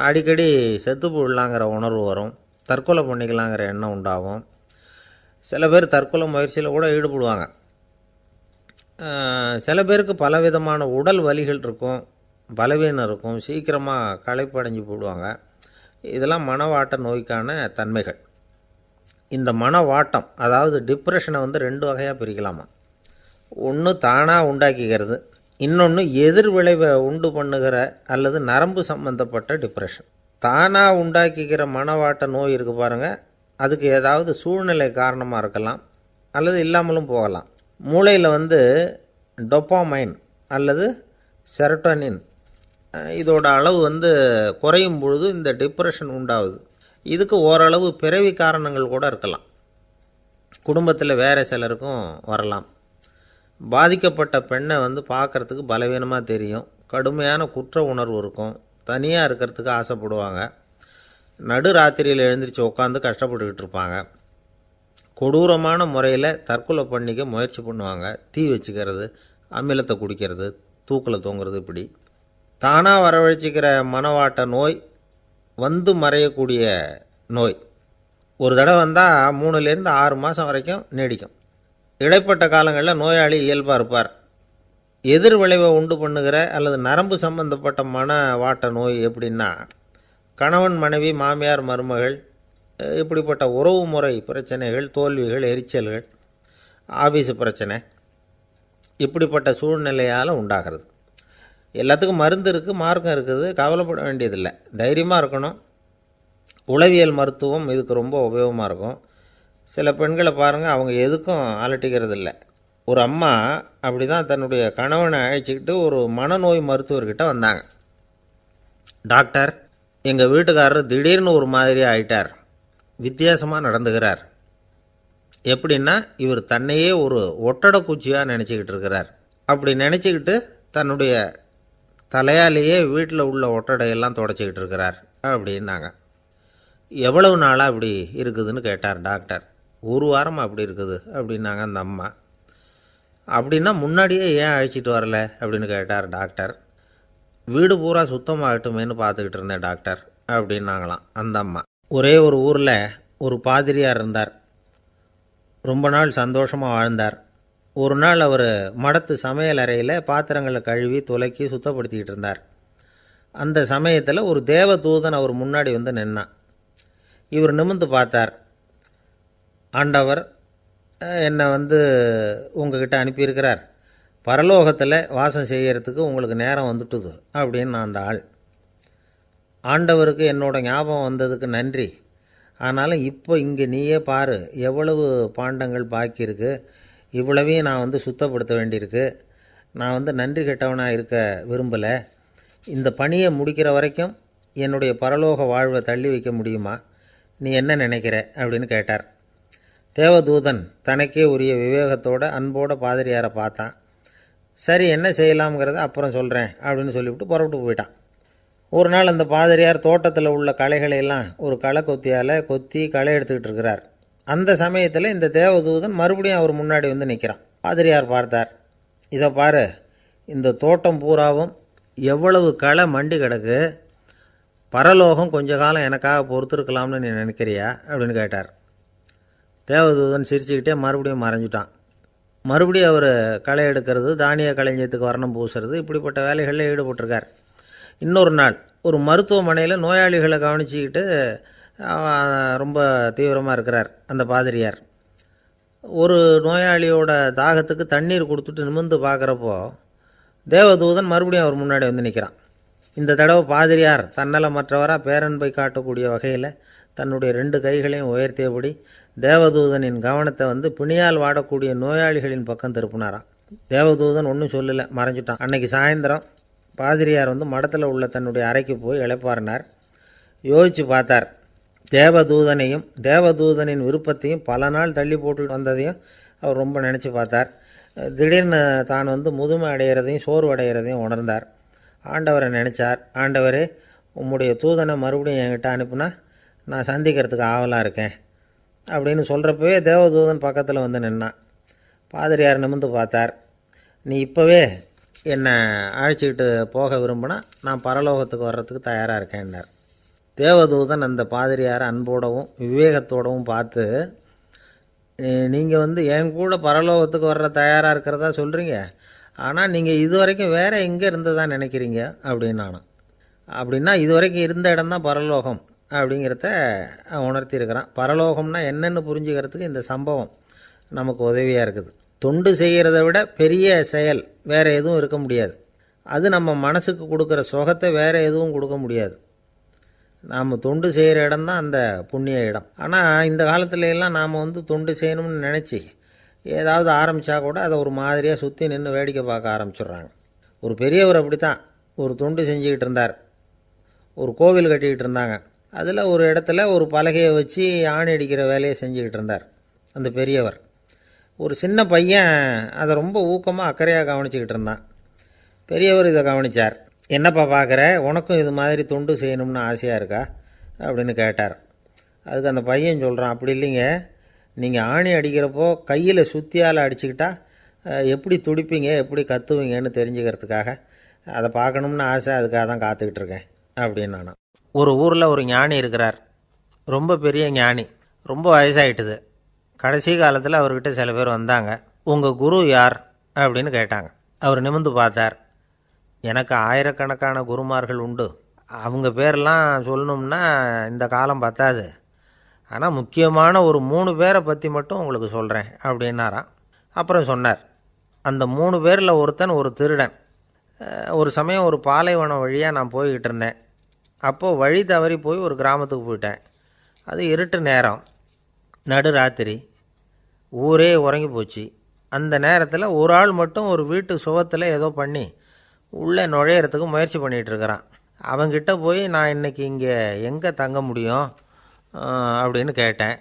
அடிக்கடி செத்து போடலாங்கிற உணர்வு வரும். தற்கொலை பண்ணிக்கலாங்கிற எண்ணம் உண்டாகும். சில பேர் தற்கொலை முயற்சியில் கூட ஈடுபடுவாங்க. சில பேருக்கு பலவிதமான உடல் வலிகள் இருக்கும், பலவீனம் இருக்கும், சீக்கிரமாக களைப்படைஞ்சு போடுவாங்க. இதெல்லாம் மனவாட்ட நோய்க்கான தன்மைகள். இந்த மனவாட்டம், அதாவது டிப்ரெஷனை வந்து 2 வகையாக பிரிக்கலாமா. ஒன்று தானாக உண்டாக்கிக்கிறது, இன்னொன்று எதிர் விளைவை உண்டு பண்ணுகிற அல்லது நரம்பு சம்பந்தப்பட்ட டிப்ரெஷன். தானாக உண்டாக்கிக்கிற மனவாட்ட நோய் இருக்குது பாருங்கள், அதுக்கு ஏதாவது சூழ்நிலை காரணமாக இருக்கலாம் அல்லது இல்லாமலும் போகலாம். மூளையில் வந்து டொப்பாமைன் அல்லது செரட்டோனின் இதோட அளவு வந்து குறையும் பொழுது இந்த டிப்ரெஷன் உண்டாகுது. இதுக்கு ஓரளவு பிறவி காரணங்கள் கூட இருக்கலாம். குடும்பத்தில் வேறு சிலருக்கும் வரலாம். பாதிக்கப்பட்ட பெண்ணை வந்து பார்க்குறதுக்கு பலவீனமாக தெரியும். கடுமையான குற்ற உணர்வு இருக்கும். தனியாக இருக்கிறதுக்கு ஆசைப்படுவாங்க. நடு ராத்திரியில் எழுந்திரிச்சு உட்காந்து கஷ்டப்பட்டுக்கிட்டு இருப்பாங்க. கொடூரமான முறையில் தற்கொலை பண்ணிக்க முயற்சி பண்ணுவாங்க. தீ வச்சுக்கிறது, அமிலத்தை குடிக்கிறது, தூக்கில் தொங்குறது. இப்படி தானாக வரவழைச்சிக்கிற மனவாட்ட நோய் வந்து மறையக்கூடிய நோய். ஒரு தடவை வந்தால் 3லேருந்து 6 மாதம் வரைக்கும் நீடிக்கும். இடைப்பட்ட காலங்களில் நோயாளி இயல்பாக இருப்பார். எதிர் விளைவை உண்டு பண்ணுகிற அல்லது நரம்பு சம்பந்தப்பட்ட மனவாட்ட நோய் எப்படின்னா, கணவன் மனைவி மாமியார் மருமகள் இப்படிப்பட்ட உறவு முறை பிரச்சனைகள், தோல்விகள், எரிச்சல்கள், ஆஃபீஸு பிரச்சனை, இப்படிப்பட்ட சூழ்நிலையால் உண்டாகிறது. எல்லாத்துக்கும் மருந்து இருக்குது, மார்க்கம் இருக்குது, கவலைப்பட வேண்டியதில்லை, தைரியமாக இருக்கணும். உளவியல் மருத்துவம் இதுக்கு ரொம்ப உபயோகமாக இருக்கும். சில பெண்களை பாருங்கள், அவங்க எதுக்கும் அலட்டிக்கிறது இல்லை. ஒரு அம்மா அப்படி தான் தன்னுடைய கணவனை அழைச்சிக்கிட்டு ஒரு மனநோய் மருத்துவர்கிட்ட வந்தாங்க. டாக்டர், எங்கள் வீட்டுக்காரர் திடீர்னு ஒரு மாதிரி ஆயிட்டார், வித்தியாசமாக நடந்துகிறார். எப்படின்னா, இவர் தன்னையே ஒரு ஒட்டடை குச்சியாக நினச்சிக்கிட்டு இருக்கிறார். அப்படி நினச்சிக்கிட்டு தன்னுடைய தலையாலேயே வீட்டில் உள்ள ஒட்டடையெல்லாம் தொடச்சிக்கிட்டு இருக்கிறார் அப்படின்னாங்க. எவ்வளவு நாளாக அப்படி இருக்குதுன்னு கேட்டார் டாக்டர். 1 வாரமாக அப்படி இருக்குது அப்படின்னாங்க அந்த அம்மா. அப்படின்னா முன்னாடியே ஏன் அழைச்சிட்டு வரல அப்படின்னு கேட்டார் டாக்டர். வீடு பூரா சுத்தமாகட்டுமேனு பார்த்துக்கிட்டு இருந்தேன் டாக்டர் அப்படின்னாங்களாம் அந்த அம்மா. ஒரே ஒரு ஊரில் ஒரு பாதிரியார் இருந்தார். ரொம்ப நாள் சந்தோஷமாக வாழ்ந்தார். ஒரு நாள் அவர் மடத்து சமையல் அறையில் பாத்திரங்களை கழுவி துலக்கி சுத்தப்படுத்திக்கிட்டு இருந்தார். அந்த சமயத்தில் ஒரு தேவதூதன் அவர் முன்னாடி வந்து நின்னான். இவர் நிமிர்ந்து பார்த்தார். ஆண்டவர் என்னை உங்ககிட்ட அனுப்பியிருக்கிறார், பரலோகத்தில் வாசம் செய்யறதுக்கு உங்களுக்கு நேரம் வந்துட்டுது அப்படின்னு நான் அந்த ஆள். ஆண்டவருக்கு என்னோட ஞாபகம் வந்ததுக்கு நன்றி. ஆனாலும் இப்போ இங்கே நீயே பாரு, எவ்வளவு பாண்டங்கள் பாக்கி இருக்குது, இவ்வளவையும் நான் சுத்தப்படுத்த வேண்டியிருக்கு. நான் நன்றி கெட்டவனாக இருக்க விரும்பலை. இந்த பணியை முடிக்கிற வரைக்கும் என்னுடைய பரலோக வாழ்வை தள்ளி வைக்க முடியுமா? நீ என்ன நினைக்கிற அப்படின்னு கேட்டார். தேவதூதன் தனக்கே உரிய விவேகத்தோட அன்போட பாதிரியாரை பார்த்தான். சரி, என்ன செய்யலாம்ங்கிறத அப்புறம் சொல்கிறேன் அப்படின்னு சொல்லிவிட்டு புறப்பட்டு போயிட்டான். ஒரு நாள் அந்த பாதிரியார் தோட்டத்தில் உள்ள களைகளையெல்லாம் ஒரு களை கொத்தியால் கொத்தி களை எடுத்துக்கிட்டு இருக்கிறார். அந்த சமயத்தில் இந்த தேவதூதன் மறுபடியும் அவர் முன்னாடி நிற்கிறான். பாதிரியார் பார்த்தார். இதை பாரு, இந்த தோட்டம் பூராவும் எவ்வளவு களை மண்டி கிடக்கு, பரலோகம் கொஞ்ச காலம் எனக்காக பொறுத்திருக்கலாம்னு நீ நினைக்கிறியா அப்படின்னு கேட்டார். தேவதூதன் சிரிச்சுக்கிட்டே மறுபடியும் மறைஞ்சிட்டான். மறுபடியும் அவர் களை எடுக்கிறது, தானிய களஞ்சியத்துக்கு வர்ணம் பூசுறது, இப்படிப்பட்ட வேலைகளில் ஈடுபட்டிருக்கார். இன்னொரு நாள் ஒரு மருத்துவமனையில் நோயாளிகளை கவனிச்சிக்கிட்டு ரொம்ப தீவிரமாக இருக்கிறார் அந்த பாதிரியார். ஒரு நோயாளியோட தாகத்துக்கு தண்ணீர் கொடுத்துட்டு நிமிர்ந்து பார்க்குறப்போ தேவதூதன் மறுபடியும் அவர் முன்னாடி நிற்கிறான். இந்த தடவை பாதிரியார் தன்னலமற்றவராக பேரன்பை காட்டக்கூடிய வகையில் தன்னுடைய 2 கைகளையும் உயர்த்தியபடி தேவதூதனின் கவனத்தை பிணியால் வாடக்கூடிய நோயாளிகளின் பக்கம் திருப்பினாராம். தேவதூதன் ஒன்றும் சொல்லலை, மறைஞ்சிட்டான். அன்னைக்கு சாயந்தரம் பாதிரியார் மடத்தில் உள்ள தன்னுடைய அறைக்கு போய் இளைப்பாறினார். யோசித்து பார்த்தார். தேவதூதனையும் தேவதூதனின் விருப்பத்தையும் பல நாள் தள்ளி போட்டு வந்ததையும் அவர் ரொம்ப நினச்சி பார்த்தார். திடீர்னு தான் முதுமை அடைகிறதையும் சோர்வு அடைகிறதையும் உணர்ந்தார். ஆண்டவரை நினச்சார். ஆண்டவரே, உம்முடைய தூதனை மறுபடியும் என்கிட்ட அனுப்புனா நான் சந்திக்கிறதுக்கு ஆவலாக இருக்கேன் அப்படின்னு சொல்கிறப்பவே தேவதூதன் பக்கத்தில் நின்னான். பாதிரியார் நிமிர்ந்து பார்த்தார். நீ இப்போவே என்னை அழைச்சிக்கிட்டு போக விரும்பினா நான் பரலோகத்துக்கு வர்றதுக்கு தயாராக இருக்கேன்னார். தேவதூதன் அந்த பாதிரியாரை அன்போடவும் விவேகத்தோடவும் பார்த்து, நீங்கள் என் கூட பரலோகத்துக்கு வர்ற தயாராக இருக்கிறதா சொல்கிறீங்க, ஆனால் நீங்கள் இது வரைக்கும் வேறு எங்கே இருந்ததான் நினைக்கிறீங்க அப்படின்னானோ. அப்படின்னா இது வரைக்கும் இருந்த இடம்தான் பரலோகம் அப்படிங்கிறத உணர்த்தியிருக்கிறான். பரலோகம்னா என்னென்னு புரிஞ்சுக்கிறதுக்கு இந்த சம்பவம் நமக்கு உதவியாக இருக்குது. தொண்டு செய்கிறத விட பெரிய செயல் வேறு எதுவும் இருக்க முடியாது. அது நம்ம மனசுக்கு கொடுக்குற சுகத்தை வேறு எதுவும் கொடுக்க முடியாது. நாம் தொண்டு செய்கிற இடம் தான் அந்த புண்ணிய இடம். ஆனால் இந்த காலத்துல எல்லாம் நாம் தொண்டு செய்யணும்னு நினச்சி ஏதாவது ஆரம்பித்தா கூட அதை ஒரு மாதிரியாக சுற்றி நின்று வேடிக்கை பார்க்க ஆரம்பிச்சிடுறாங்க. ஒரு பெரியவர் அப்படி தான் ஒரு தொண்டு செஞ்சுக்கிட்டு இருந்தார். ஒரு கோவில் கட்டிக்கிட்டு இருந்தாங்க. அதில் ஒரு இடத்துல ஒரு பலகையை வச்சு ஆணி அடிக்கிற வேலையை செஞ்சுக்கிட்டு இருந்தார் அந்த பெரியவர். ஒரு சின்ன பையன் அதை ரொம்ப ஊக்கமாக அக்கறையாக கவனிச்சிக்கிட்டு இருந்தான். பெரியவர் இதை கவனித்தார். என்னப்பா பார்க்குற, உனக்கும் இது மாதிரி தொண்டு செய்யணும்னு ஆசையாக இருக்கா அப்படின்னு கேட்டார். அதுக்கு அந்த பையன் சொல்கிறான், அப்படி இல்லைங்க, நீங்கள் ஆணி அடிக்கிறப்போ கையில் சுத்தியால் அடிச்சுக்கிட்டா எப்படி துடிப்பீங்க எப்படி கத்துவீங்கன்னு தெரிஞ்சுக்கிறதுக்காக அதை பார்க்கணும்னு ஆசை, அதுக்காக தான் காத்துக்கிட்டு இருக்கேன் அப்படின்னு நானும். ஒரு ஊரில் ஒரு ஞானி இருக்கிறார், ரொம்ப பெரிய ஞானி, ரொம்ப வயசாகிட்டுது. கடைசி காலத்தில் அவர்கிட்ட சில பேர் வந்தாங்க. உங்கள் குரு யார் அப்படின்னு கேட்டாங்க. அவர் நிமிர்ந்து பார்த்தார். எனக்கு ஆயிரக்கணக்கான குருமார்கள் உண்டு, அவங்க பேரெல்லாம் சொல்லணும்னா இந்த காலம் பத்தாது, ஆனால் முக்கியமான ஒரு 3 பேரை பற்றி மட்டும் உங்களுக்கு சொல்கிறேன் அப்படின்னாராம். அப்புறம் சொன்னார், அந்த 3 பேரில் ஒருத்தன் ஒரு திருடன். ஒரு சமயம் ஒரு பாலைவனம் வழியாக நான் போய்கிட்டு இருந்தேன். அப்போது வழி தவறி போய் ஒரு கிராமத்துக்கு போயிட்டேன். அது இருட்டு நேரம், நடு ராத்திரி, ஊரே உறங்கி போச்சு. அந்த நேரத்தில் ஒரு ஆள் மட்டும் ஒரு வீட்டு சுவத்தில் ஏதோ பண்ணி உள்ளே நுழையிறதுக்கு முயற்சி பண்ணிகிட்ருக்கிறான். அவங்கிட்ட போய் நான் இன்றைக்கி இங்கே எங்கே தங்க முடியும் அப்படின்னு கேட்டேன்.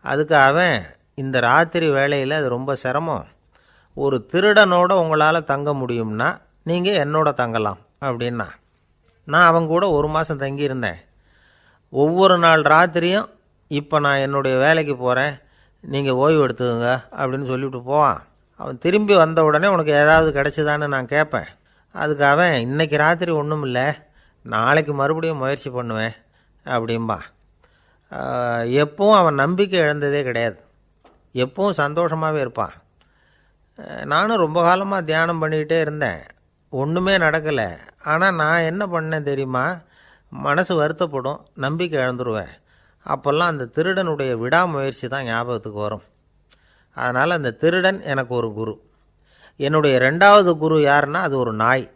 அதுக்கு அவன், இந்த ராத்திரி வேளையில் அது ரொம்ப சிரமம், ஒரு திருடனோட உங்களால் தங்க முடியும்னா நீங்கள் என்னோட தங்கலாம் அப்படின்னா. நான் அவங்க கூட 1 மாதம் தங்கியிருந்தேன். ஒவ்வொரு நாள் ராத்திரியும் இப்போ நான் என்னுடைய வேலைக்கு போகிறேன், நீங்கள் ஓய்வு எடுத்துக்கோங்க அப்படின்னு சொல்லிவிட்டு போவான். அவன் திரும்பி வந்த உடனே உனக்கு ஏதாவது கிடச்சிதான்னு நான் கேட்பேன். அதுக்கு அவன், இன்றைக்கி ராத்திரி ஒன்றும் இல்லை, நாளைக்கு மறுபடியும் முயற்சி பண்ணுவேன் அப்படின்பா. எப்பவும் அவன் நம்பிக்கை இழந்ததே கிடையாது, எப்பவும் சந்தோஷமாகவே இருப்பான். நானும் ரொம்ப காலமாக தியானம் பண்ணிக்கிட்டே இருந்தேன், ஒன்றுமே நடக்கலை. ஆனால் நான் என்ன பண்ணேன் தெரியுமா, மனசு வருத்தப்படும், நம்பிக்கை இழந்துருவேன். அப்போல்லாம் அந்த திருடனுடைய விடாமுயற்சி தான் ஞாபகத்துக்கு வரும். அதனால் அந்த திருடன் எனக்கு ஒரு குரு. என்னுடைய 2வது குரு யாருன்னா அது ஒரு நாய்.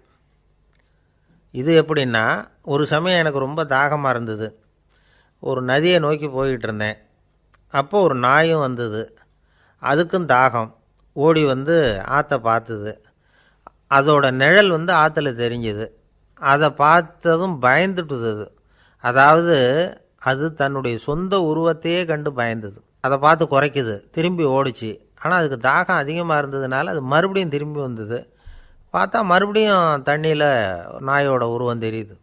இது எப்படின்னா, ஒரு சமயம் எனக்கு ரொம்ப தாகமாக இருந்தது. ஒரு நதியை நோக்கி போய்கிட்டு இருந்தேன். அப்போது ஒரு நாயும் வந்தது, அதுக்கும் தாகம். ஓடி வந்து ஆற்றை பார்த்துது. அதோட நிழல் வந்து ஆற்றுல தெரிஞ்சுது. அதை பார்த்ததும் பயந்துட்டுது. அதாவது அது தன்னுடைய சொந்த உருவத்தையே கண்டு பயந்தது. அதை பார்த்து குறைக்குது, திரும்பி ஓடிச்சு. ஆனால் அதுக்கு தாகம் அதிகமாக இருந்ததுனால அது மறுபடியும் திரும்பி வந்தது. பார்த்தா மறுபடியும் தண்ணியில் நாயோட உருவம் தெரியுது.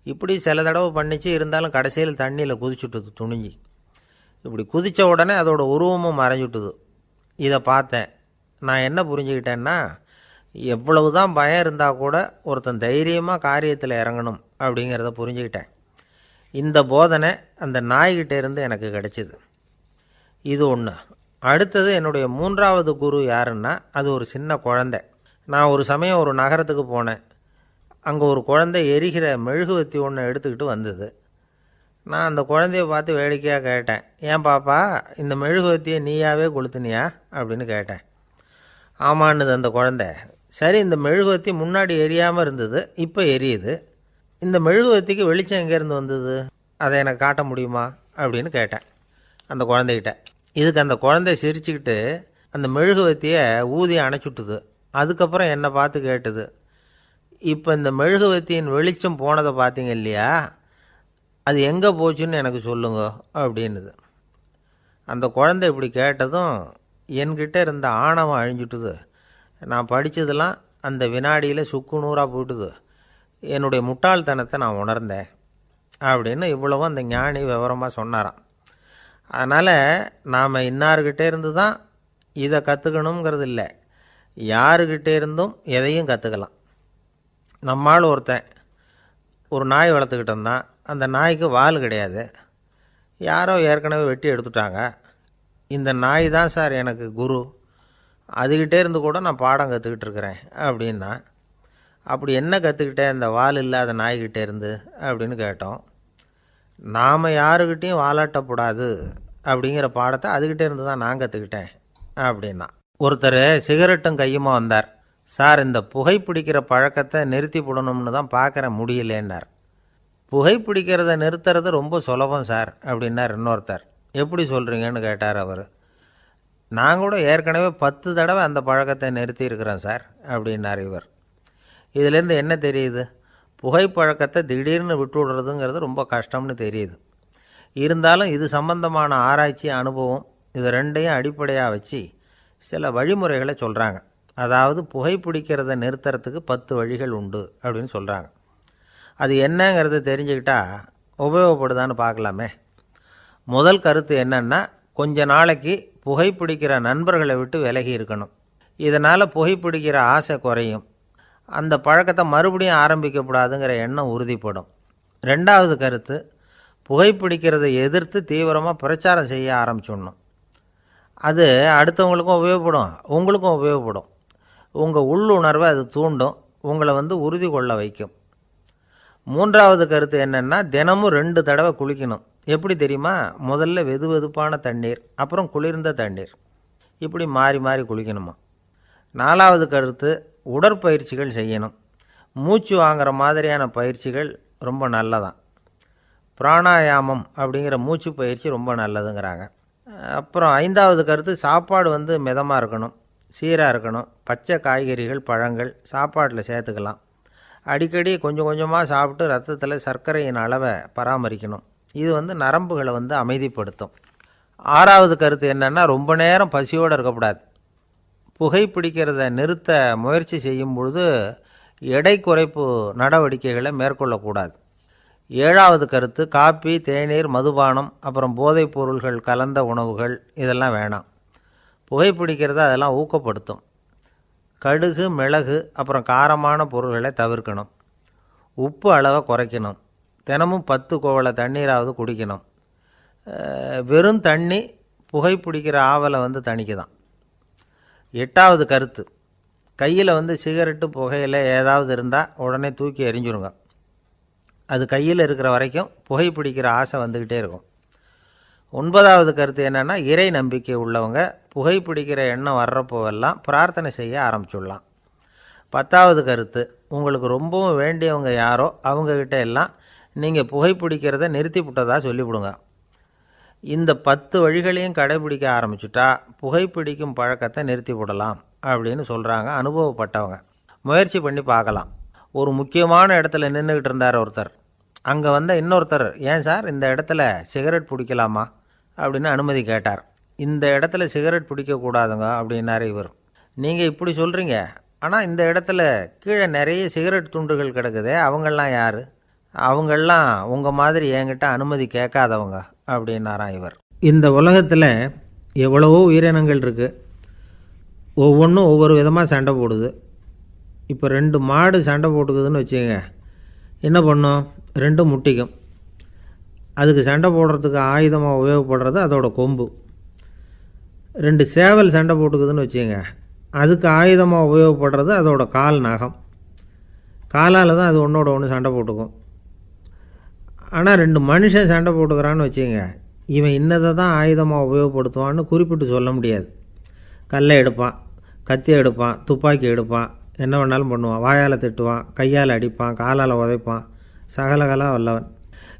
இப்படி சில தடவை பண்ணிச்சு. இருந்தாலும் கடைசியில் தண்ணியில் குதிச்சுட்டுது துணிஞ்சி. இப்படி குதித்த உடனே அதோட உருவமும் மறைஞ்சுட்டுது. இதை பார்த்தேன். நான் என்ன புரிஞ்சுக்கிட்டேன்னா, எவ்வளவு தான் பயம் இருந்தால் கூட ஒருத்தன் தைரியமாக காரியத்தில் இறங்கணும் அப்படிங்கிறத புரிஞ்சுக்கிட்டேன். இந்த போதனை அந்த நாய்கிட்ட இருந்து எனக்கு கிடைச்சிது. இது ஒன்று. அடுத்தது என்னுடைய 3வது குரு யாருன்னா அது ஒரு சின்ன குழந்தை. நான் ஒரு சமயம் ஒரு நகரத்துக்கு போனேன். அங்கே ஒரு குழந்தை எரிகிற மெழுகுவத்தி ஒன்று எடுத்துக்கிட்டு வந்தது. நான் அந்த குழந்தைய பார்த்து வேடிக்கையாக கேட்டேன், ஏன் பாப்பா, இந்த மெழுகுவத்தியை நீயாவே கொளுத்துனியா அப்படின்னு கேட்டேன். ஆமான்னுது அந்த குழந்தை. சரி, இந்த மெழுகுவத்தி முன்னாடி எரியாமல் இருந்தது, இப்போ எரியுது. இந்த மெழுகுவத்திக்கு வெளிச்சம் எங்கேருந்து வந்தது, அதை எனக்கு காட்ட முடியுமா அப்படின்னு கேட்டேன் அந்த குழந்தைகிட்ட. இதுக்கு அந்த குழந்தை சிரிச்சுக்கிட்டு அந்த மெழுகுவத்தியை ஊதி அணைச்சுட்டுது. அதுக்கப்புறம் என்னை பார்த்து கேட்டுது, இப்போ இந்த மெழுகுவத்தியின் வெளிச்சம் போனதை பார்த்தீங்க இல்லையா, அது எங்கே போச்சுன்னு எனக்கு சொல்லுங்க அப்படின்னுது. அந்த குழந்தை இப்படி கேட்டதும் என்கிட்ட இருந்த ஆணவம் அழிஞ்சுட்டுது. நான் படித்ததெல்லாம் அந்த வினாடியில் சுக்கு நூறாக போயிட்டுது. என்னுடைய முட்டாள்தனத்தை நான் உணர்ந்தேன் அப்படின்னு இவ்வளவும் அந்த ஞானி விவரமாக சொன்னாராம். அதனால் நாம் இன்னார்கிட்டே இருந்து தான் இதை கற்றுக்கணுங்கிறது இல்லை, யாருக்கிட்டே இருந்தும் எதையும் கற்றுக்கலாம். நம்மால் ஒருத்தன் ஒரு நாய் வளர்த்துக்கிட்டு இருந்தான். அந்த நாய்க்கு வால் கிடையாது, யாரோ ஏற்கனவே வெட்டி எடுத்துட்டாங்க. இந்த நாய் தான் சார் எனக்கு குரு, அதுக்கிட்டே இருந்து கூட நான் பாடம் கற்றுக்கிட்டு இருக்கிறேன் அப்படின்னா. அப்படி என்ன கற்றுக்கிட்டேன் இந்த வால் இல்லாத நாய்கிட்டே இருந்து அப்படின்னு கேட்டோம். நாம் யாருக்கிட்டையும் வாலாட்டக்கூடாது அப்படிங்கிற பாடத்தை அதுக்கிட்டே இருந்து தான் நான் கற்றுக்கிட்டேன் அப்படின்னா. ஒருத்தர் சிகரெட்டும் கையுமா வந்தார். சார், இந்த புகைப்பிடிக்கிற பழக்கத்தை நிறுத்தி போடணும்னு தான் பார்க்குறேன், முடியலேன்னார். புகைப்பிடிக்கிறத நிறுத்துறது ரொம்ப சுலபம் சார் அப்படின்னார் இன்னொருத்தர். எப்படி சொல்கிறீங்கன்னு கேட்டார் அவர். நான் கூட ஏற்கனவே 10 தடவை அந்த பழக்கத்தை நிறுத்தி இருக்கிறேன் சார் அப்படின்னார் இவர். இதிலேருந்து என்ன தெரியுது, புகைப்பழக்கத்தை திடீர்னு விட்டு விடுறதுங்கிறது ரொம்ப கஷ்டம்னு தெரியுது. இருந்தாலும் இது சம்பந்தமான ஆராய்ச்சி, அனுபவம், இது ரெண்டையும் அடிப்படையாக வச்சு சில வழிமுறைகளை சொல்கிறாங்க. அதாவது புகைப்பிடிக்கிறத நிறுத்துறதுக்கு 10 வழிகள் உண்டு அப்படின்னு சொல்கிறாங்க. அது என்னங்கிறத தெரிஞ்சுக்கிட்டா உபயோகப்படுதான்னு பார்க்கலாமே. முதல் கருத்து என்னன்னா, கொஞ்ச நாளைக்கு புகைப்பிடிக்கிற நண்பர்களை விட்டு விலகி இருக்கணும். இதனால் புகைப்பிடிக்கிற ஆசை குறையும். அந்த பழக்கத்தை மறுபடியும் ஆரம்பிக்கக்கூடாதுங்கிற எண்ணம் உறுதிப்படும். ரெண்டாவது கருத்து, புகைப்பிடிக்கிறதை எதிர்த்து தீவிரமாக பிரச்சாரம் செய்ய ஆரம்பிச்சிடணும். அது அடுத்தவங்களுக்கும் உபயோகப்படும், உங்களுக்கும் உபயோகப்படும். உங்கள் உள்ளுணர்வை அது தூண்டும், உங்களை உறுதி கொள்ள வைக்கும். மூன்றாவது கருத்து என்னென்னா, தினமும் 2 தடவை குளிக்கணும். எப்படி தெரியுமா? முதல்ல வெது வெதுப்பான தண்ணீர், அப்புறம் குளிர்ந்த தண்ணீர், இப்படி மாறி மாறி குளிக்கணுமா. நாலாவது கருத்து, உடற்பயிற்சிகள் செய்யணும். மூச்சு வாங்குற மாதிரியான பயிற்சிகள் ரொம்ப நல்லதான். பிராணாயாமம் அப்படிங்கிற மூச்சு பயிற்சி ரொம்ப நல்லதுங்கிறாங்க. அப்புறம் ஐந்தாவது கருத்து, சாப்பாடு மிதமாக இருக்கணும், சீராக இருக்கணும். பச்சை காய்கறிகள், பழங்கள் சாப்பாட்டில் சேர்த்துக்கலாம். அடிக்கடி கொஞ்சம் கொஞ்சமாக சாப்பிட்டு ரத்தத்தில் சர்க்கரையின் அளவை பராமரிக்கணும். இது நரம்புகளை அமைதிப்படுத்தும். ஆறாவது கருத்து என்னென்னா, ரொம்ப நேரம் பசியோடு இருக்கக்கூடாது. புகைப்பிடிக்கிறத நிறுத்த முயற்சி செய்யும் பொழுது எடை குறைப்பு நடவடிக்கைகளை மேற்கொள்ளக்கூடாது. ஏழாவது கருத்து, காப்பி, தேநீர், மதுபானம், அப்புறம் போதைப் பொருள்கள் கலந்த உணவுகள் இதெல்லாம் வேணாம். புகைப்பிடிக்கிறத அதெல்லாம் ஊக்கப்படுத்தும். கடுகு, மிளகு, அப்புறம் காரமான பொருள்களை தவிர்க்கணும். உப்பு அளவை குறைக்கணும். தினமும் 10 குவளை தண்ணீராவது குடிக்கணும். வெறும் தண்ணி புகைப்பிடிக்கிற ஆவலை தணிக்குதான். எட்டாவது கருத்து, கையில் சிகரெட்டு, புகையில ஏதாவது இருந்தால் உடனே தூக்கி எறிஞ்சிருங்க. அது கையில் இருக்கிற வரைக்கும் புகைப்பிடிக்கிற ஆசை வந்துக்கிட்டே இருக்கும். ஒன்பதாவது கருத்து என்னென்னா, இறை நம்பிக்கை உள்ளவங்க புகைப்பிடிக்கிற எண்ணம் வர்றப்போவெல்லாம் பிரார்த்தனை செய்ய ஆரம்பிச்சுடலாம். 10வது கருத்து, உங்களுக்கு ரொம்பவும் வேண்டியவங்க யாரோ அவங்கக்கிட்ட எல்லாம் நீங்கள் புகைப்பிடிக்கிறத நிறுத்தி விட்டதாக சொல்லிவிடுங்க. இந்த 10 வழிகளையும் கடைபிடிக்க ஆரம்பிச்சுட்டா புகைப்பிடிக்கும் பழக்கத்தை நிறுத்தி விடலாம் அப்படின்னு சொல்கிறாங்க அனுபவப்பட்டவங்க. முயற்சி பண்ணி பார்க்கலாம். ஒரு முக்கியமான இடத்துல நின்றுக்கிட்டு இருந்தார் ஒருத்தர். அங்கே இன்னொருத்தர், ஏன் சார் இந்த இடத்துல சிகரெட் பிடிக்கலாமா அப்படின்னு அனுமதி கேட்டார். இந்த இடத்துல சிகரெட் பிடிக்கக்கூடாதுங்க அப்படின்னாரு இவர். நீங்கள் இப்படி சொல்கிறீங்க, ஆனால் இந்த இடத்துல கீழே நிறைய சிகரெட் துண்டுகள் கிடக்குதே, அவங்கெல்லாம் யார்? அவங்கெல்லாம் உங்கள் மாதிரி என்கிட்ட அனுமதி கேட்காதவங்க அப்படின்னாராம் இவர். இந்த உலகத்தில் எவ்வளவோ உயிரினங்கள் இருக்குது. ஒவ்வொன்றும் ஒவ்வொரு விதமாக சண்டை போடுது. இப்போ 2 மாடு சண்டை போட்டுக்குதுன்னு வச்சுக்கோங்க, என்ன பண்ணும்? 2 முட்டிக்கும். அதுக்கு சண்டை போடுறதுக்கு ஆயுதமாக உபயோகப்படுறது அதோட கொம்பு. 2 சேவல் சண்டை போட்டுக்குதுன்னு வச்சுக்கோங்க, அதுக்கு ஆயுதமாக உபயோகப்படுறது அதோட கால் நகம். காலால் தான் அது ஒன்றோட ஒன்று சண்டை போட்டுக்கும். ஆனால் 2 மனுஷன் சண்டை போட்டுக்கிறான்னு வச்சுக்கோங்க, இவன் இன்னதை தான் ஆயுதமாக உபயோகப்படுத்துவான்னு குறிப்பிட்டு சொல்ல முடியாது. கல்லை எடுப்பான், கத்தி எடுப்பான், துப்பாக்கி எடுப்பான், என்ன வேணாலும் பண்ணுவான். வாயால் திட்டுவான், கையால் அடிப்பான், காலால் உதைப்பான், சகலகலா வல்லவன்.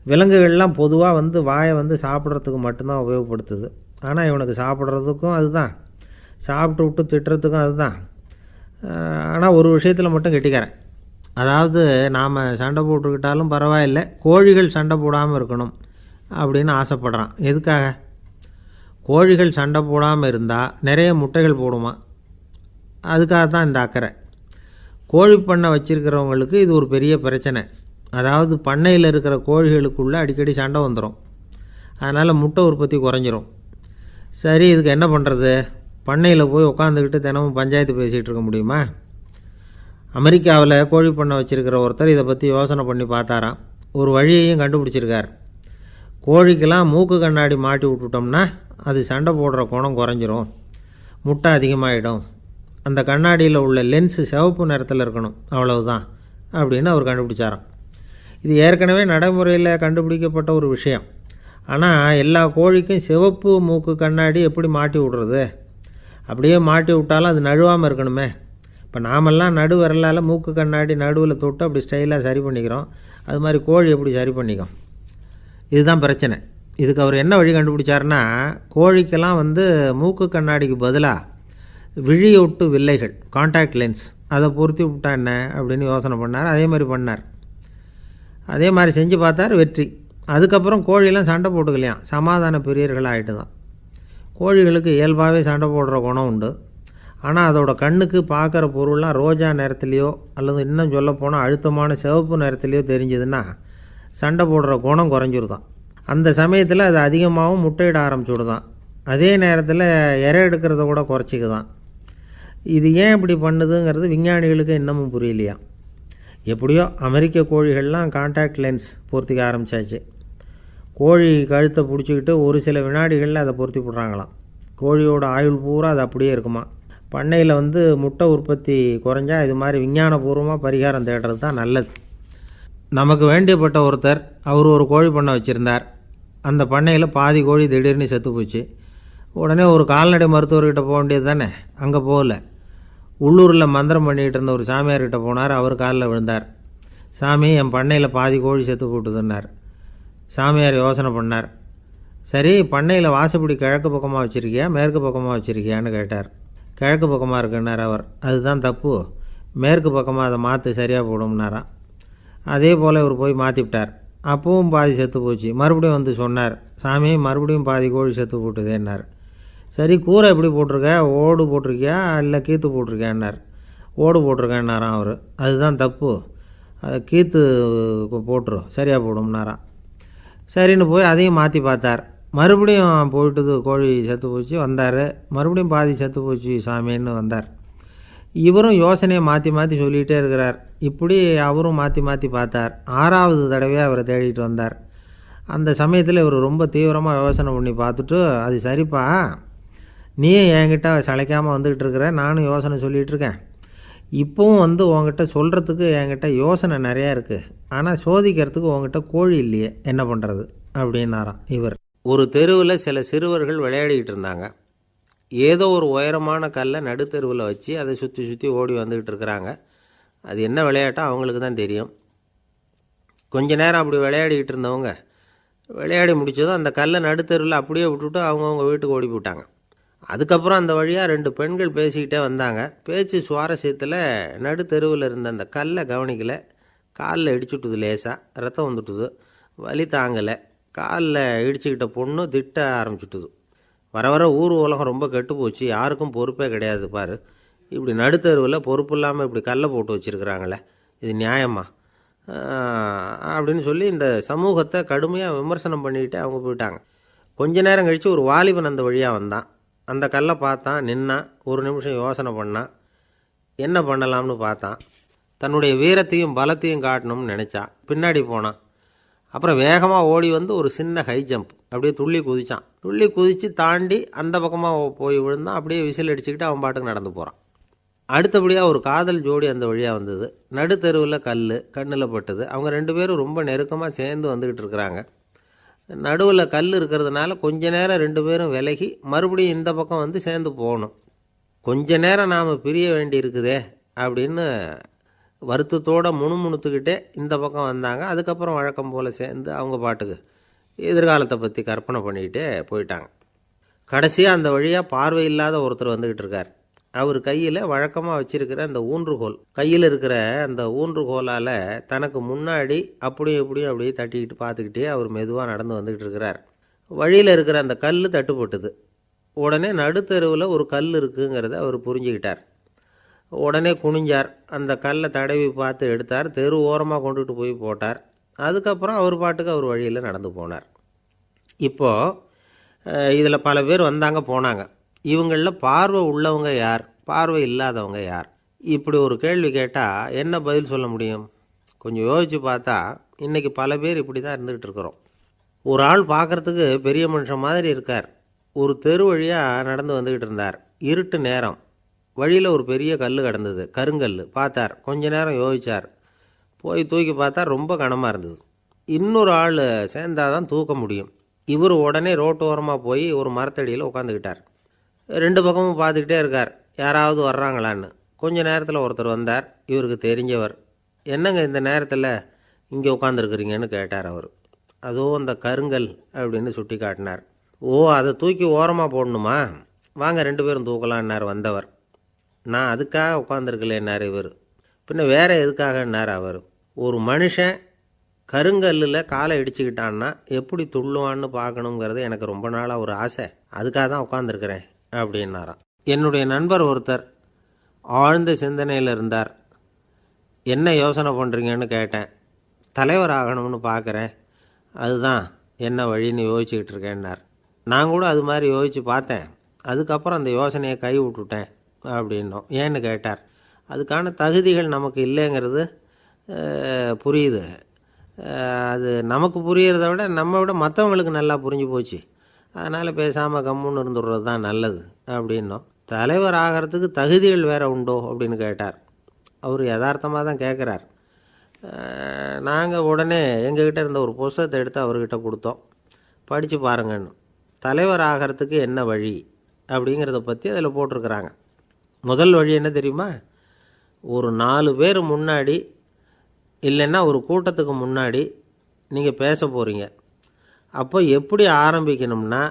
விலங்குகள்லாம் பொதுவாக வாயை சாப்பிட்றதுக்கு மட்டும்தான் உபயோகப்படுத்துது. ஆனால் இவனுக்கு சாப்பிட்றதுக்கும் அதுதான், சாப்பிட்டு விட்டு திட்டுறதுக்கும் அதுதான். ஆனால் ஒரு விஷயத்தில் மட்டும் கெட்டிக்கிறேன். அதாவது நாம் சண்டை போட்டுக்கிட்டாலும் பரவாயில்லை, கோழிகள் சண்டை போடாமல் இருக்கணும் அப்படின்னு ஆசைப்படுறான். எதுக்காக? கோழிகள் சண்டை போடாமல் இருந்தால் நிறைய முட்டைகள் போடுமா, அதுக்காக தான் இந்த அக்கறை. கோழி பண்ணை வச்சுருக்கிறவங்களுக்கு இது ஒரு பெரிய பிரச்சனை. அதாவது பண்ணையில் இருக்கிற கோழிகளுக்குள்ளே அடிக்கடி சண்டை வந்துடும். அதனால் முட்டை உற்பத்தி குறைஞ்சிரும். சரி, இதுக்கு என்ன பண்ணுறது? பண்ணையில் போய் உட்காந்துக்கிட்டு தினமும் பஞ்சாயத்து பேசிகிட்டு இருக்க முடியுமா? அமெரிக்காவில் கோழி பண்ணை வச்சுருக்கிற ஒருத்தர் இதை பற்றி யோசனை பண்ணி பார்த்தாராம். ஒரு வழியையும் கண்டுபிடிச்சிருக்கார். கோழிக்கெல்லாம் மூக்கு கண்ணாடி மாட்டி விட்டுட்டோம்னா அது சண்டை போடுற குணம் குறைஞ்சிரும், முட்டை அதிகமாகிடும். அந்த கண்ணாடியில் உள்ள லென்ஸு சிவப்பு நிறத்தில் இருக்கணும், அவ்வளவுதான் அப்படின்னு அவர் கண்டுபிடிச்சாராம். இது ஏற்கனவே நடைமுறையில் கண்டுபிடிக்கப்பட்ட ஒரு விஷயம். ஆனால் எல்லா கோழிக்கும் சிவப்பு மூக்கு கண்ணாடி எப்படி மாட்டி விடுறது? அப்படியே மாட்டி விட்டாலும் அது நழுவாமல் இருக்கணுமே. இப்போ நாமெல்லாம் நடு விரலால் மூக்கு கண்ணாடி நடுவில் தொட்டு அப்படி ஸ்டைலாக சரி பண்ணிக்கிறோம். அது மாதிரி கோழி எப்படி சரி பண்ணிக்கும்? இதுதான் பிரச்சனை. இதுக்கு அவர் என்ன வழி கண்டுபிடிச்சாருன்னா, கோழிக்கெல்லாம் மூக்கு கண்ணாடிக்கு பதிலாக விழியொட்டு வில்லைகள், காண்டாக்ட் லென்ஸ், அதை பொருத்தி விட்டா என்ன அப்படின்னு யோசனை பண்ணார். அதே மாதிரி பண்ணார். அதே மாதிரி செஞ்சு பார்த்தார், வெற்றி. அதுக்கப்புறம் கோழியெல்லாம் சண்டை போட்டுக்கலையாம், சமாதான பிரியர்களாக ஆகிட்டு தான். கோழிகளுக்கு இயல்பாகவே சண்டை போடுற குணம் உண்டு. ஆனால் அதோட கண்ணுக்கு பார்க்குற பொருள்லாம் ரோஜா நிறத்துலையோ அல்லது இன்னும் சொல்லப்போனால் அழுத்தமான சிவப்பு நிறத்துலையோ தெரிஞ்சதுன்னா சண்டை போடுற குணம் குறைஞ்சிருதான். அந்த சமயத்தில் அது அதிகமாகவும் முட்டையிட ஆரம்பிச்சுடுதான். அதே நேரத்தில் இறை எடுக்கிறத கூட குறைச்சிக்குதான். இது ஏன் இப்படி பண்ணுதுங்கிறது விஞ்ஞானிகளுக்கு இன்னமும் புரியலையா. எப்படியோ அமெரிக்க கோழிகள்லாம் கான்டாக்ட் லென்ஸ் பொருத்திக்க ஆரம்பித்தாச்சு. கோழி கழுத்தை பிடிச்சிக்கிட்டு ஒரு சில வினாடிகளில் அதை பொருத்தி விட்றாங்களாம். கோழியோட ஆயுள் பூரா அது அப்படியே இருக்குமா. பண்ணையில் முட்டை உற்பத்தி குறைஞ்சா இது மாதிரி விஞ்ஞானபூர்வமாக பரிகாரம் தேடுறது தான் நல்லது. நமக்கு வேண்டியப்பட்ட ஒருத்தர் அவர் ஒரு கோழி பண்ணை வச்சுருந்தார். அந்த பண்ணையில் பாதி கோழி திடீர்னு செத்து போச்சு. உடனே ஒரு கால்நடை மருத்துவர்கிட்ட போக வேண்டியது தானே. அங்கே போகல. உள்ளூரில் மந்திரம் பண்ணிகிட்டு இருந்த ஒரு சாமியார்கிட்ட போனார். அவர் காலில் விழுந்தார். சாமி, என் பண்ணையில் பாதி கோழி செத்து போட்டுதுன்னார். சாமியார் யோசனை பண்ணார். சரி, பண்ணையில் வாசப்படி கிழக்கு பக்கமாக வச்சுருக்கியா மேற்கு பக்கமாக வச்சுருக்கியான்னு கேட்டார். கிழக்கு பக்கமாக இருக்குன்னார் அவர். அதுதான் தப்பு, மேற்கு பக்கமாக அதை மாற்று சரியாக போடும்னாராம். அதே போல் இவர் போய் மாற்றிவிட்டார். அப்பவும் பாதி செத்து போச்சு. மறுபடியும் சொன்னார், சாமி மறுபடியும் பாதி கோழி செத்து போட்டுதேன்னார். சரி, கூரை எப்படி போட்டிருக்க, ஓடு போட்டிருக்கியா இல்லை கீத்து போட்டிருக்கேன்னார். ஓடு போட்டிருக்கேன்னாராம் அவர். அதுதான் தப்பு, கீத்து போட்டுரும் சரியாக போடும்னாராம். சரின்னு போய் அதையும் மாற்றி பார்த்தார். மறுபடியும் போயிட்டுது, கோழி செத்து போச்சு. வந்தார். மறுபடியும் பாதி செத்து போச்சு சாமின்னு வந்தார். இவரும் யோசனையை மாற்றி மாற்றி சொல்லிகிட்டே இருக்கிறார். இப்படி அவரும் மாற்றி மாற்றி பார்த்தார். 6வது தடவையாக அவரை தேடிட்டு வந்தார். அந்த சமயத்தில் இவர் ரொம்ப தீவிரமாக யோசனை பண்ணி பார்த்துட்டு, அது சரிப்பா, நீயும் என்கிட்ட சளைக்காமல் வந்துக்கிட்டு இருக்கிற, நானும் யோசனை சொல்லிகிட்ருக்கேன். இப்போவும் உங்ககிட்ட சொல்கிறதுக்கு என்கிட்ட யோசனை நிறையா இருக்குது. ஆனால் சோதிக்கிறதுக்கு உங்ககிட்ட கோழி இல்லையே, என்ன பண்ணுறது அப்படின்னாராம் இவர். ஒரு தெருவில் சில சிறுவர்கள் விளையாடிக்கிட்டு இருந்தாங்க. ஏதோ ஒரு உயரமான கல்லை நடுத்தெருவில் வச்சு அதை சுற்றி சுற்றி ஓடி வந்துக்கிட்டு இருக்கிறாங்க. அது என்ன விளையாட்டோ அவங்களுக்கு தான் தெரியும். கொஞ்ச நேரம் அப்படி விளையாடிக்கிட்டு இருந்தவங்க விளையாடி முடித்ததும் அந்த கல்லை நடுத்தெருவில் அப்படியே விட்டுட்டு அவங்கவுங்க வீட்டுக்கு ஓடி போட்டாங்க. அதுக்கப்புறம் அந்த வழியாக 2 பெண்கள் பேசிக்கிட்டே வந்தாங்க. பேச்சு சுவாரஸ்யத்தில் நடுத்தெருவில் இருந்த அந்த கல்லை கவனிக்கலை. காலில் இடிச்சுட்டுது, லேசாக ரத்தம் வந்துட்டுது, வலி தாங்கலை. காலில் இடிச்சுக்கிட்ட பொண்ணு திட்ட ஆரம்பிச்சுட்டுது. வர வர ஊர் உலகம் ரொம்ப கெட்டு போச்சு, யாருக்கும் பொறுப்பே கிடையாது பாரு, இப்படி நடுத்தருவில் பொறுப்பு இல்லாமல் இப்படி கல்லை போட்டு வச்சுருக்குறாங்களே, இது நியாயமா அப்படின்னு சொல்லி இந்த சமூகத்தை கடுமையாக விமர்சனம் பண்ணிக்கிட்டே அவங்க போயிட்டாங்க. கொஞ்ச நேரம் கழித்து ஒரு வாலிபன் அந்த வழியாக வந்தான். அந்த கல்லை பார்த்தான், நின்னான். ஒரு நிமிஷம் யோசனை பண்ணான். என்ன பண்ணலாம்னு பார்த்தான். தன்னுடைய வீரத்தையும் பலத்தையும் காட்டணும்னு நினச்சான். பின்னாடி போனான். அப்புறம் வேகமாக ஓடி ஒரு சின்ன ஹை ஜம்ப் அப்படியே துள்ளி குதித்தான். துள்ளி குதித்து தாண்டி அந்த பக்கமாக போய் விழுந்தான். அப்படியே விசில் அடிச்சுக்கிட்டு அவன் பாட்டுக்கு நடந்து போகிறான். அடுத்தபடியாக ஒரு காதல் ஜோடி அந்த வழியாக வந்தது. நடுத்தெருவில் கண்ணில் பட்டது. அவங்க 2 பேரும் ரொம்ப நெருக்கமாக சேர்ந்து வந்துக்கிட்டு இருக்கிறாங்க. நடுவில் கல் இருக்கிறதுனால கொஞ்ச நேரம் 2 பேரும் விலகி மறுபடியும் இந்த பக்கம் சேர்ந்து போகணும். கொஞ்ச நேரம் நாம் பிரிய வேண்டி இருக்குதே அப்படின்னு வருத்தத்தோடு முணுமுணுத்துக்கிட்டே இந்த பக்கம் வந்தாங்க. அதுக்கப்புறம் வழக்கம் போல் சேர்ந்து அவங்க பாட்டுக்கு எதிர்காலத்தை பற்றி கற்பனை பண்ணிக்கிட்டே போயிட்டாங்க. கடைசியாக அந்த வழியாக பார்வை இல்லாத ஒருத்தர் வந்துக்கிட்டு இருக்கார். அவர் கையில் வழக்கமாக வச்சிருக்கிற அந்த ஊன்றுகோல், கையில் இருக்கிற அந்த ஊன்றுகோலால் தனக்கு முன்னாடி அப்படியும் இப்படியும் அப்படியே தட்டிக்கிட்டு பார்த்துக்கிட்டே அவர் மெதுவாக நடந்து வந்துக்கிட்டு இருக்கிறார். வழியில் இருக்கிற அந்த கல் தட்டுப்பட்டுது. உடனே நடுத்தெருவில் ஒரு கல் இருக்குங்கிறத அவர் புரிஞ்சுக்கிட்டார். உடனே குனிஞ்சார். அந்த கல்லை தடவி பார்த்து எடுத்தார். தெரு ஓரமாக கொண்டுட்டு போய் போட்டார். அதுக்கப்புறம் அவர் பாட்டுக்கு அவர் வழியில் நடந்து போனார். இப்போது இதில் பல பேர் வந்தாங்க போனாங்க. இவங்களில் பார்வை உள்ளவங்க யார், பார்வை இல்லாதவங்க யார்? இப்படி ஒரு கேள்வி கேட்டால் என்ன பதில் சொல்ல முடியும்? கொஞ்சம் யோசித்து பார்த்தா இன்றைக்கி பல பேர் இப்படி தான் இருந்துகிட்டு இருக்கிறோம். ஒரு ஆள் பார்க்குறதுக்கு பெரிய மனுஷன் மாதிரி இருக்கார். ஒரு தெரு வழியாக நடந்து வந்துக்கிட்டு இருந்தார். இருட்டு நேரம். வழியில் ஒரு பெரிய கல் கிடந்தது, கருங்கல். பார்த்தார். கொஞ்ச நேரம் யோசித்தார். போய் தூக்கி பார்த்தா ரொம்ப கனமாக இருந்தது. இன்னொரு ஆள் சேர்ந்தாதான் தூக்க முடியும். இவர் உடனே ரோட்டோரமாக போய் ஒரு மரத்தடியில் உட்காந்துக்கிட்டார். 2 பக்கமும் பார்த்துக்கிட்டே இருக்கார், யாராவது வர்றாங்களான்னு. கொஞ்ச நேரத்தில் ஒருத்தர் வந்தார். இவருக்கு தெரிஞ்சவர். என்னங்க இந்த நேரத்தில் இங்கே உட்காந்துருக்குறீங்கன்னு கேட்டார் அவர். அதோ அந்த கருங்கல் அப்படின்னு சுட்டி காட்டினார். ஓ, அதை தூக்கி ஓரமாக போடணுமா? வாங்க 2 பேரும் தூக்கலான்னார் வந்தவர். நான் அதுக்காக உட்காந்துருக்கலேன்னார் இவர். பின்ன வேற எதுக்காகன்னார் அவர். ஒரு மனுஷன் கருங்கல்லில் காலை இடிச்சுக்கிட்டான்னா எப்படி துள்ளுவான்னு பார்க்கணுங்கிறது எனக்கு ரொம்ப நாளாக ஒரு ஆசை. அதுக்காக தான் உட்காந்துருக்கிறேன் அப்படின்னாராம். என்னுடைய நண்பர் ஒருத்தர் ஆழ்ந்த சிந்தனையில் இருந்தார். என்ன யோசனை பண்ணுறீங்கன்னு கேட்டேன். தலைவர் ஆகணும்னு பார்க்குறேன், அதுதான் என்ன வழின்னு யோசிச்சுக்கிட்டு இருக்கேன்னார். நான் கூட அது மாதிரி யோசித்து பார்த்தேன். அதுக்கப்புறம் அந்த யோசனையை கை விட்டுட்டேன் அப்படின்னோம். ஏன்னு கேட்டார். அதுக்கான தகுதிகள் நமக்கு இல்லைங்கிறது புரியுது. அது நமக்கு புரியறத விட நம்ம விட மற்றவங்களுக்கு நல்லா புரிஞ்சு போச்சு. அதனால் பேசாமல் கம்முன்னு இருந்துடுறது தான் நல்லது அப்படின்னோம். தலைவர் ஆகிறதுக்கு தகுதிகள் வேறு உண்டோ அப்படின்னு கேட்டார். அவர் யதார்த்தமாக தான் கேட்குறார். நாங்கள் உடனே எங்ககிட்ட இருந்த ஒரு புஸ்தகத்தை எடுத்து அவர்கிட்ட கொடுத்தோம். படித்து பாருங்கன்னு. தலைவர் ஆகிறதுக்கு என்ன வழி அப்படிங்கிறத பற்றி அதில் போட்டிருக்கிறாங்க. முதல் வழி என்ன தெரியுமா? ஒரு 4 பேர் முன்னாடி இல்லைன்னா ஒரு கூட்டத்துக்கு முன்னாடி நீங்கள் பேச போகிறீங்க. அப்போ எப்படி ஆரம்பிக்கணும்னா,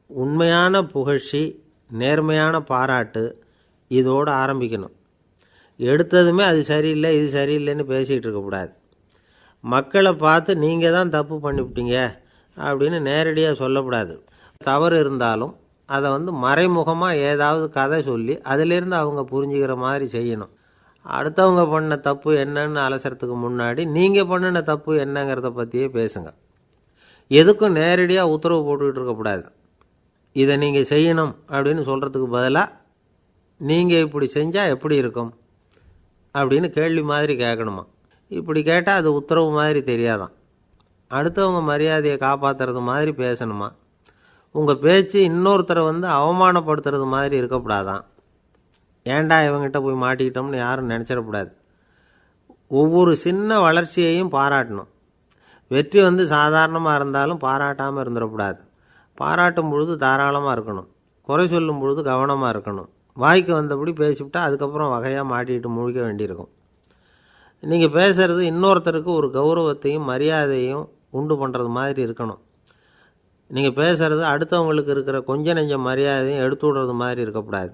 உண்மையான புகழ்ச்சி, நேர்மையான பாராட்டு, இதோடு ஆரம்பிக்கணும். எடுத்ததுமே அது சரியில்லை இது சரியில்லைன்னு பேசிகிட்டு இருக்கக்கூடாது. மக்களை பார்த்து நீங்கள் தான் தப்பு பண்ணிவிட்டீங்க அப்படின்னு நேரடியாக சொல்லக்கூடாது. தவறு இருந்தாலும் அதை மறைமுகமாக ஏதாவது கதை சொல்லி அதிலிருந்து அவங்க புரிஞ்சுக்கிற மாதிரி செய்யணும். அடுத்தவங்க பண்ண தப்பு என்னன்னு அலசறதுக்கு முன்னாடி நீங்கள் பண்ணின தப்பு என்னங்கிறத பற்றியே பேசுங்க. எதுக்கும் நேரடியாக உத்தரவு போட்டுக்கிட்டு இருக்கக்கூடாது. இதை நீங்கள் செய்யணும் அப்படின்னு சொல்கிறதுக்கு பதிலாக நீங்கள் இப்படி செஞ்சால் எப்படி இருக்கும் அப்படின்னு கேள்வி மாதிரி கேட்கணுமா. இப்படி கேட்டால் அது உத்தரவு மாதிரி தெரியாதான். அடுத்தவங்க மரியாதையை காப்பாற்றுறது மாதிரி பேசணுமா. உங்கள் பேச்சு இன்னொருத்தரை அவமானப்படுத்துறது மாதிரி இருக்கக்கூடாதான். ஏண்டா இவங்கிட்ட போய் மாட்டிக்கிட்டோம்னு யாரும் நினச்சிடக்கூடாது. ஒவ்வொரு சின்ன வளர்ச்சியையும் பாராட்டணும். வெற்றி சாதாரணமாக இருந்தாலும் பாராட்டாமல் இருந்துடக்கூடாது. பாராட்டும் பொழுது தாராளமாக இருக்கணும். குறை சொல்லும் பொழுது கவனமாக இருக்கணும். வாய்க்கு வந்தபடி பேசிவிட்டா அதுக்கப்புறம் வகையாக மாட்டிக்கிட்டு முழிக்க வேண்டியிருக்கும். நீங்கள் பேசுகிறது இன்னொருத்தருக்கு ஒரு கௌரவத்தையும் மரியாதையும் உண்டு பண்ணுறது மாதிரி இருக்கணும். நீங்கள் பேசுகிறது அடுத்தவங்களுக்கு இருக்கிற கொஞ்ச நெஞ்ச மரியாதையும் எடுத்து விடுறது மாதிரி இருக்கக்கூடாது.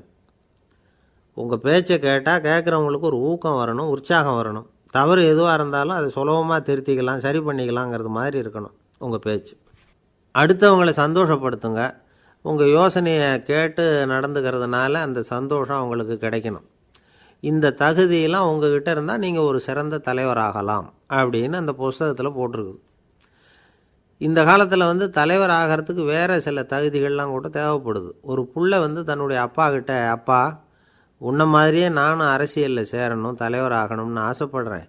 உங்கள் பேச்சை கேட்டால் கேட்குறவங்களுக்கு ஒரு ஊக்கம் வரணும், உற்சாகம் வரணும். தவறு எதுவாக இருந்தாலும் அதை சுலபமாக திருத்திக்கலாம், சரி பண்ணிக்கலாங்கிறது மாதிரி இருக்கணும் உங்கள் பேச்சு. அடுத்தவங்களை சந்தோஷப்படுத்துங்க. உங்கள் யோசனையை கேட்டு நடந்துக்கிறதுனால அந்த சந்தோஷம் அவங்களுக்கு கிடைக்கணும். இந்த தகுதியெல்லாம் உங்ககிட்ட இருந்தால் நீங்கள் ஒரு சிறந்த தலைவராகலாம் அப்படின்னு அந்த புஸ்தகத்தில் போட்டிருக்குது. இந்த காலத்தில் தலைவர் ஆகிறதுக்கு வேறு சில தகுதிகள்லாம் கூட தேவைப்படுது. ஒரு புள்ள தன்னுடைய அப்பா கிட்ட, அப்பா உன்ன மாதிரியே நானும் அரசியலில் சேரணும், தலைவர் ஆகணும்னு ஆசைப்படுறேன்,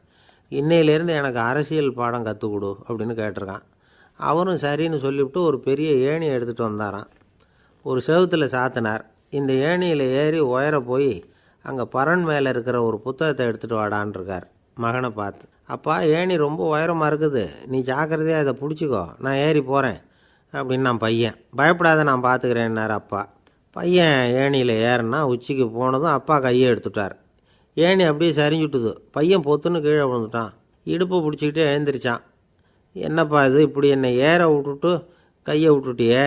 இன்னையிலேருந்து எனக்கு அரசியல் பாடம் கற்றுக் கொடு அப்படின்னு கேட்டிருக்கான். அவரும் சரின்னு சொல்லிவிட்டு ஒரு பெரிய ஏணியை எடுத்துகிட்டு வந்தாராம். ஒரு செவுத்தில் சாத்தினார். இந்த ஏணியில் ஏறி உயர போய் அங்கே பரன் மேலே இருக்கிற ஒரு புத்தகத்தை எடுத்துகிட்டு வாடான் இருக்கார். மகனை பார்த்து, அப்பா ஏணி ரொம்ப உயரமாக இருக்குது, நீ ஜாக்கிரதையாக இதை பிடிச்சிக்கோ, நான் ஏறி போகிறேன் அப்படின்னு. நான் பையன் பயப்படாத, நான் பார்த்துக்கிறேன்னார் அப்பா. பையன் ஏணியில் ஏறினா உச்சிக்கு போனதும் அப்பா கையை எடுத்துட்டார். ஏணி அப்படியே சரிஞ்சுட்டுது. பையன் பொத்துன்னு கீழே விழுந்துட்டான். இடுப்பை பிடிச்சிக்கிட்டே எழுந்திரிச்சான். என்னப்பா இது, இப்படி என்னை ஏற விட்டுட்டு கையை விட்டுட்டியே,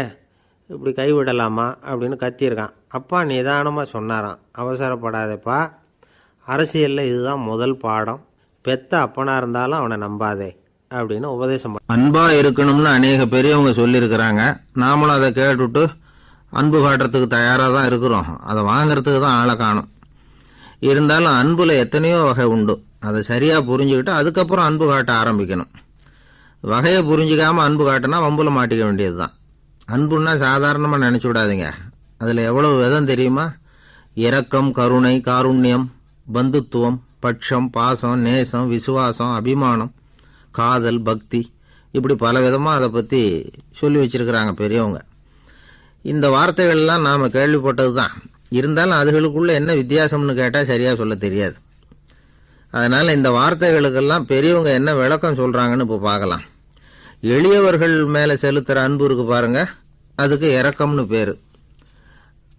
இப்படி கை விடலாமா அப்படின்னு கத்தியிருக்கான். அப்பா நிதானமாக சொன்னாராம், அவசரப்படாதேப்பா, அரசியலில் இதுதான் முதல் பாடம், பெத்த அப்பனாக இருந்தாலும் அவனை நம்பாதே அப்படின்னு உபதேசம். அன்பாக இருக்கணும்னு அநேக பெரியவங்க சொல்லியிருக்கிறாங்க. நாமளும் அதை கேட்டுவிட்டு அன்பு காட்டுறதுக்கு தயாராக தான் இருக்கிறோம். அதை வாங்கிறதுக்கு தான் ஆளை காணும். இருந்தாலும் அன்பில் எத்தனையோ வகை உண்டு. அதை சரியாக புரிஞ்சுக்கிட்டு அதுக்கப்புறம் அன்பு காட்ட ஆரம்பிக்கணும். வகையை புரிஞ்சிக்காமல் அன்பு காட்டினா வம்புல மாட்டிக்க வேண்டியது தான். அன்புன்னா சாதாரணமாக நினச்சி விடாதீங்க. அதில் எவ்வளவு விதம் தெரியுமா? இரக்கம், கருணை, காருண்யம், பந்துத்துவம், பட்சம், பாசம், நேசம், விசுவாசம், அபிமானம், காதல், பக்தி, இப்படி பல விதமாக அதை பற்றி சொல்லி வச்சிருக்கிறாங்க பெரியவங்க. இந்த வார்த்தைகள்லாம் நாம் கேள்விப்பட்டது தான். இருந்தாலும் அதுகளுக்குள்ள என்ன வித்தியாசம்னு கேட்டால் சரியாக சொல்ல தெரியாது. அதனால் இந்த வார்த்தைகளுக்கெல்லாம் பெரியவங்க என்ன விளக்கம் சொல்கிறாங்கன்னு இப்போ பார்க்கலாம். எளியவர்கள் மேலே செலுத்துகிற அன்பு இருக்கு பாருங்க, அதுக்கு இரக்கம்னு பேர்.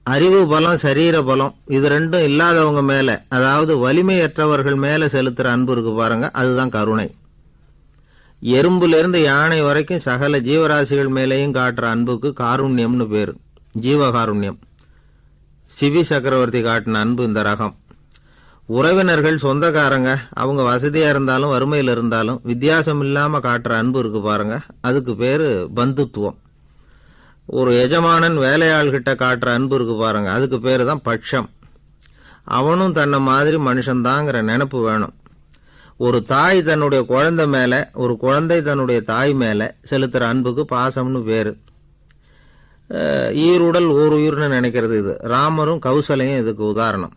அறிவு பலம், சரீர பலம், இது ரெண்டும் இல்லாதவங்க மேலே, அதாவது வலிமையற்றவர்கள் மேலே செலுத்துகிற அன்பு இருக்கு பாருங்க, அதுதான் கருணை. எறும்புலேருந்து யானை வரைக்கும் சகல ஜீவராசிகள் மேலேயும் காட்டுற அன்புக்கு காருண்யம்னு பேர், ஜீவகாருண்யம். சிவி சக்கரவர்த்தி காட்டின அன்பு இந்த ரகம். உறவினர்கள், சொந்தக்காரங்க, அவங்க வசதியாக இருந்தாலும் வறுமையில் இருந்தாலும் வித்தியாசம் இல்லாமல் காட்டுற அன்பு இருக்கு பாருங்க, அதுக்கு பேர் பந்துத்துவம். ஒரு எஜமானன் வேலையாள்கிட்ட காட்டுற அன்பு இருக்கு பாருங்க, அதுக்கு பேர் தான் பட்சம். அவனும் தன்னை மாதிரி மனுஷன்தாங்கிற நினப்பு வேணும். ஒரு தாய் தன்னுடைய குழந்தை மேலே, ஒரு குழந்தை தன்னுடைய தாய் மேலே செலுத்துகிற அன்புக்கு பாசம்னு பேர். ஈருடல் ஓர் உயிர்னு நினைக்கிறது இது. ராமரும் கௌசலையும் இதுக்கு உதாரணம்.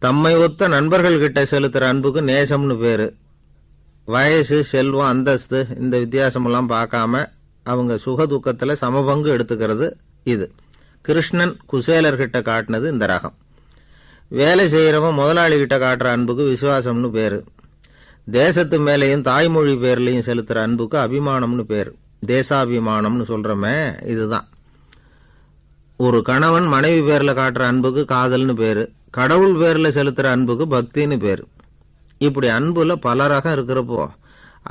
தம்மை ஒத்த நண்பர்கள் கிட்ட செலுத்துற அன்புக்கு நேசம்னு பேரு. வயசு, செல்வம், அந்தஸ்து இந்த வித்தியாசமெல்லாம் பார்க்காம அவங்க சுக துக்கத்தில் சமபங்கு எடுத்துக்கிறது இது. கிருஷ்ணன் குசேலர்கிட்ட காட்டினது இந்த ரகம். வேலை செய்கிறவன் முதலாளிகிட்ட காட்டுற அன்புக்கு விசுவாசம்னு பேரு. தேசத்து மேலேயும் தாய்மொழி பேர்லையும் செலுத்துற அன்புக்கு அபிமானம்னு பேரு. தேசாபிமானம்னு சொல்றமே இதுதான். ஒரு கணவன் மனைவி பேர்ல காட்டுற அன்புக்கு காதல்னு பேரு. கடவுள் பேர்ல செலுத்துற அன்புக்கு பக்தின்னு பேரு. இப்படி அன்புல பல ரகம் இருக்கிறப்போ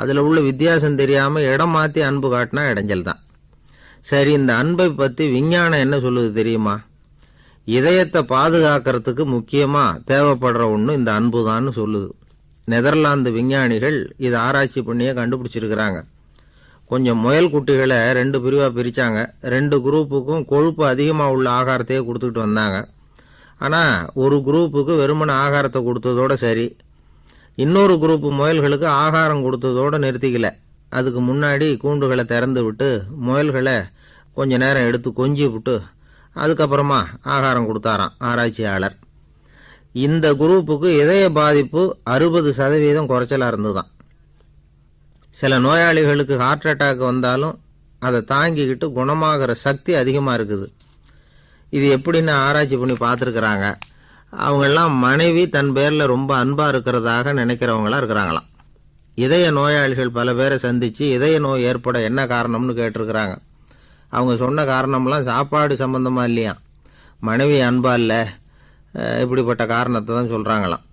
அதுல உள்ள வித்தியாசம் தெரியாம இடம் மாத்தி அன்பு காட்டினா இடைஞ்சல் தான். சரி, இந்த அன்பை பத்தி விஞ்ஞானம் என்ன சொல்லுது தெரியுமா? இதயத்தை பாதுகாக்கிறதுக்கு முக்கியமா தேவைப்படுற ஒண்ணு இந்த அன்பு தான் சொல்லுது. நெதர்லாந்து விஞ்ஞானிகள் இதை ஆராய்ச்சி பண்ணியே கண்டுபிடிச்சிருக்கிறாங்க. கொஞ்சம் முயல் குட்டிகளை 2 பிரிவா பிரிச்சாங்க. 2 குரூப்புக்கும் கொழுப்பு அதிகமா உள்ள ஆகாரத்தையே கொடுத்துட்டு வந்தாங்க. ஆனா ஒரு குரூப்புக்கு வெறுமன ஆகாரத்தை கொடுத்ததோட சரி, இன்னொரு குரூப் முயல்களுக்கு ஆகாரம் கொடுத்ததோட நிறுத்திக்கல. அதுக்கு முன்னாடி கூண்டுகளை திறந்து விட்டு முயல்களை கொஞ்ச நேரம் எடுத்து கொஞ்சி விட்டு அதுக்கப்புறமா ஆகாரம் கொடுத்தாராம் ஆராய்ச்சியாளர். இந்த குரூப்புக்கு இதய பாதிப்பு 60% குறைச்சலா இருந்துதான். சில நோயாளிகளுக்கு ஹார்ட் அட்டாக் வந்தாலும் அதை தாங்கிக்கிட்டு குணமாகிற சக்தி அதிகமாக இருக்குது. இது எப்படின்னு ஆராய்ச்சி பண்ணி பார்த்துருக்குறாங்க. அவங்கெல்லாம் மனைவி தன் பேரில் ரொம்ப அன்பாக இருக்கிறதாக நினைக்கிறவங்களா இருக்கிறாங்களாம். இதய நோயாளிகள் பல பேரை சந்தித்து இதய நோய் ஏற்பட என்ன காரணம்னு கேட்டிருக்கிறாங்க. அவங்க சொன்ன காரணம்லாம் சாப்பாடு சம்பந்தமாக இல்லையா, மனைவி அன்பா இல்லை, இப்படிப்பட்ட காரணத்தை தான் சொல்கிறாங்களாம்.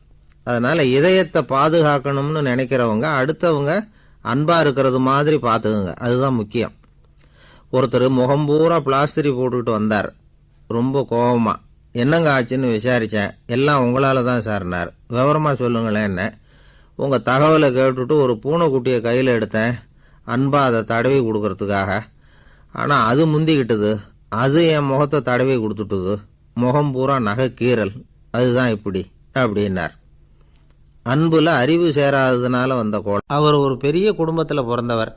அதனால் இதயத்தை பாதுகாக்கணும்னு நினைக்கிறவங்க அடுத்தவங்க அன்பா இருக்கிறது மாதிரி பார்த்துக்குங்க, அதுதான் முக்கியம். ஒருத்தர் முகம் பூரா பிளாஸ்டரி போட்டுக்கிட்டு வந்தார். ரொம்ப கோபமா, என்னங்க ஆச்சுன்னு விசாரித்தேன். எல்லாம் உங்களால் தான் சார்னார். விவரமாக சொல்லுங்களேன். என்ன உங்கள் தகவலை கேட்டுட்டு ஒரு பூனைக்குட்டியை கையில் எடுத்தேன், அன்பா அதை தடவி கொடுக்கறதுக்காக. ஆனால் அது முந்திக்கிட்டது, அது என் முகத்தை தடவி கொடுத்துட்டுது. முகம் பூரா நகை கீறல், அதுதான் இப்படி அப்படின்னார். அன்புல அறிவு சேராததுனால வந்த கோலம். அவர் ஒரு பெரிய குடும்பத்தில் பிறந்தவர்.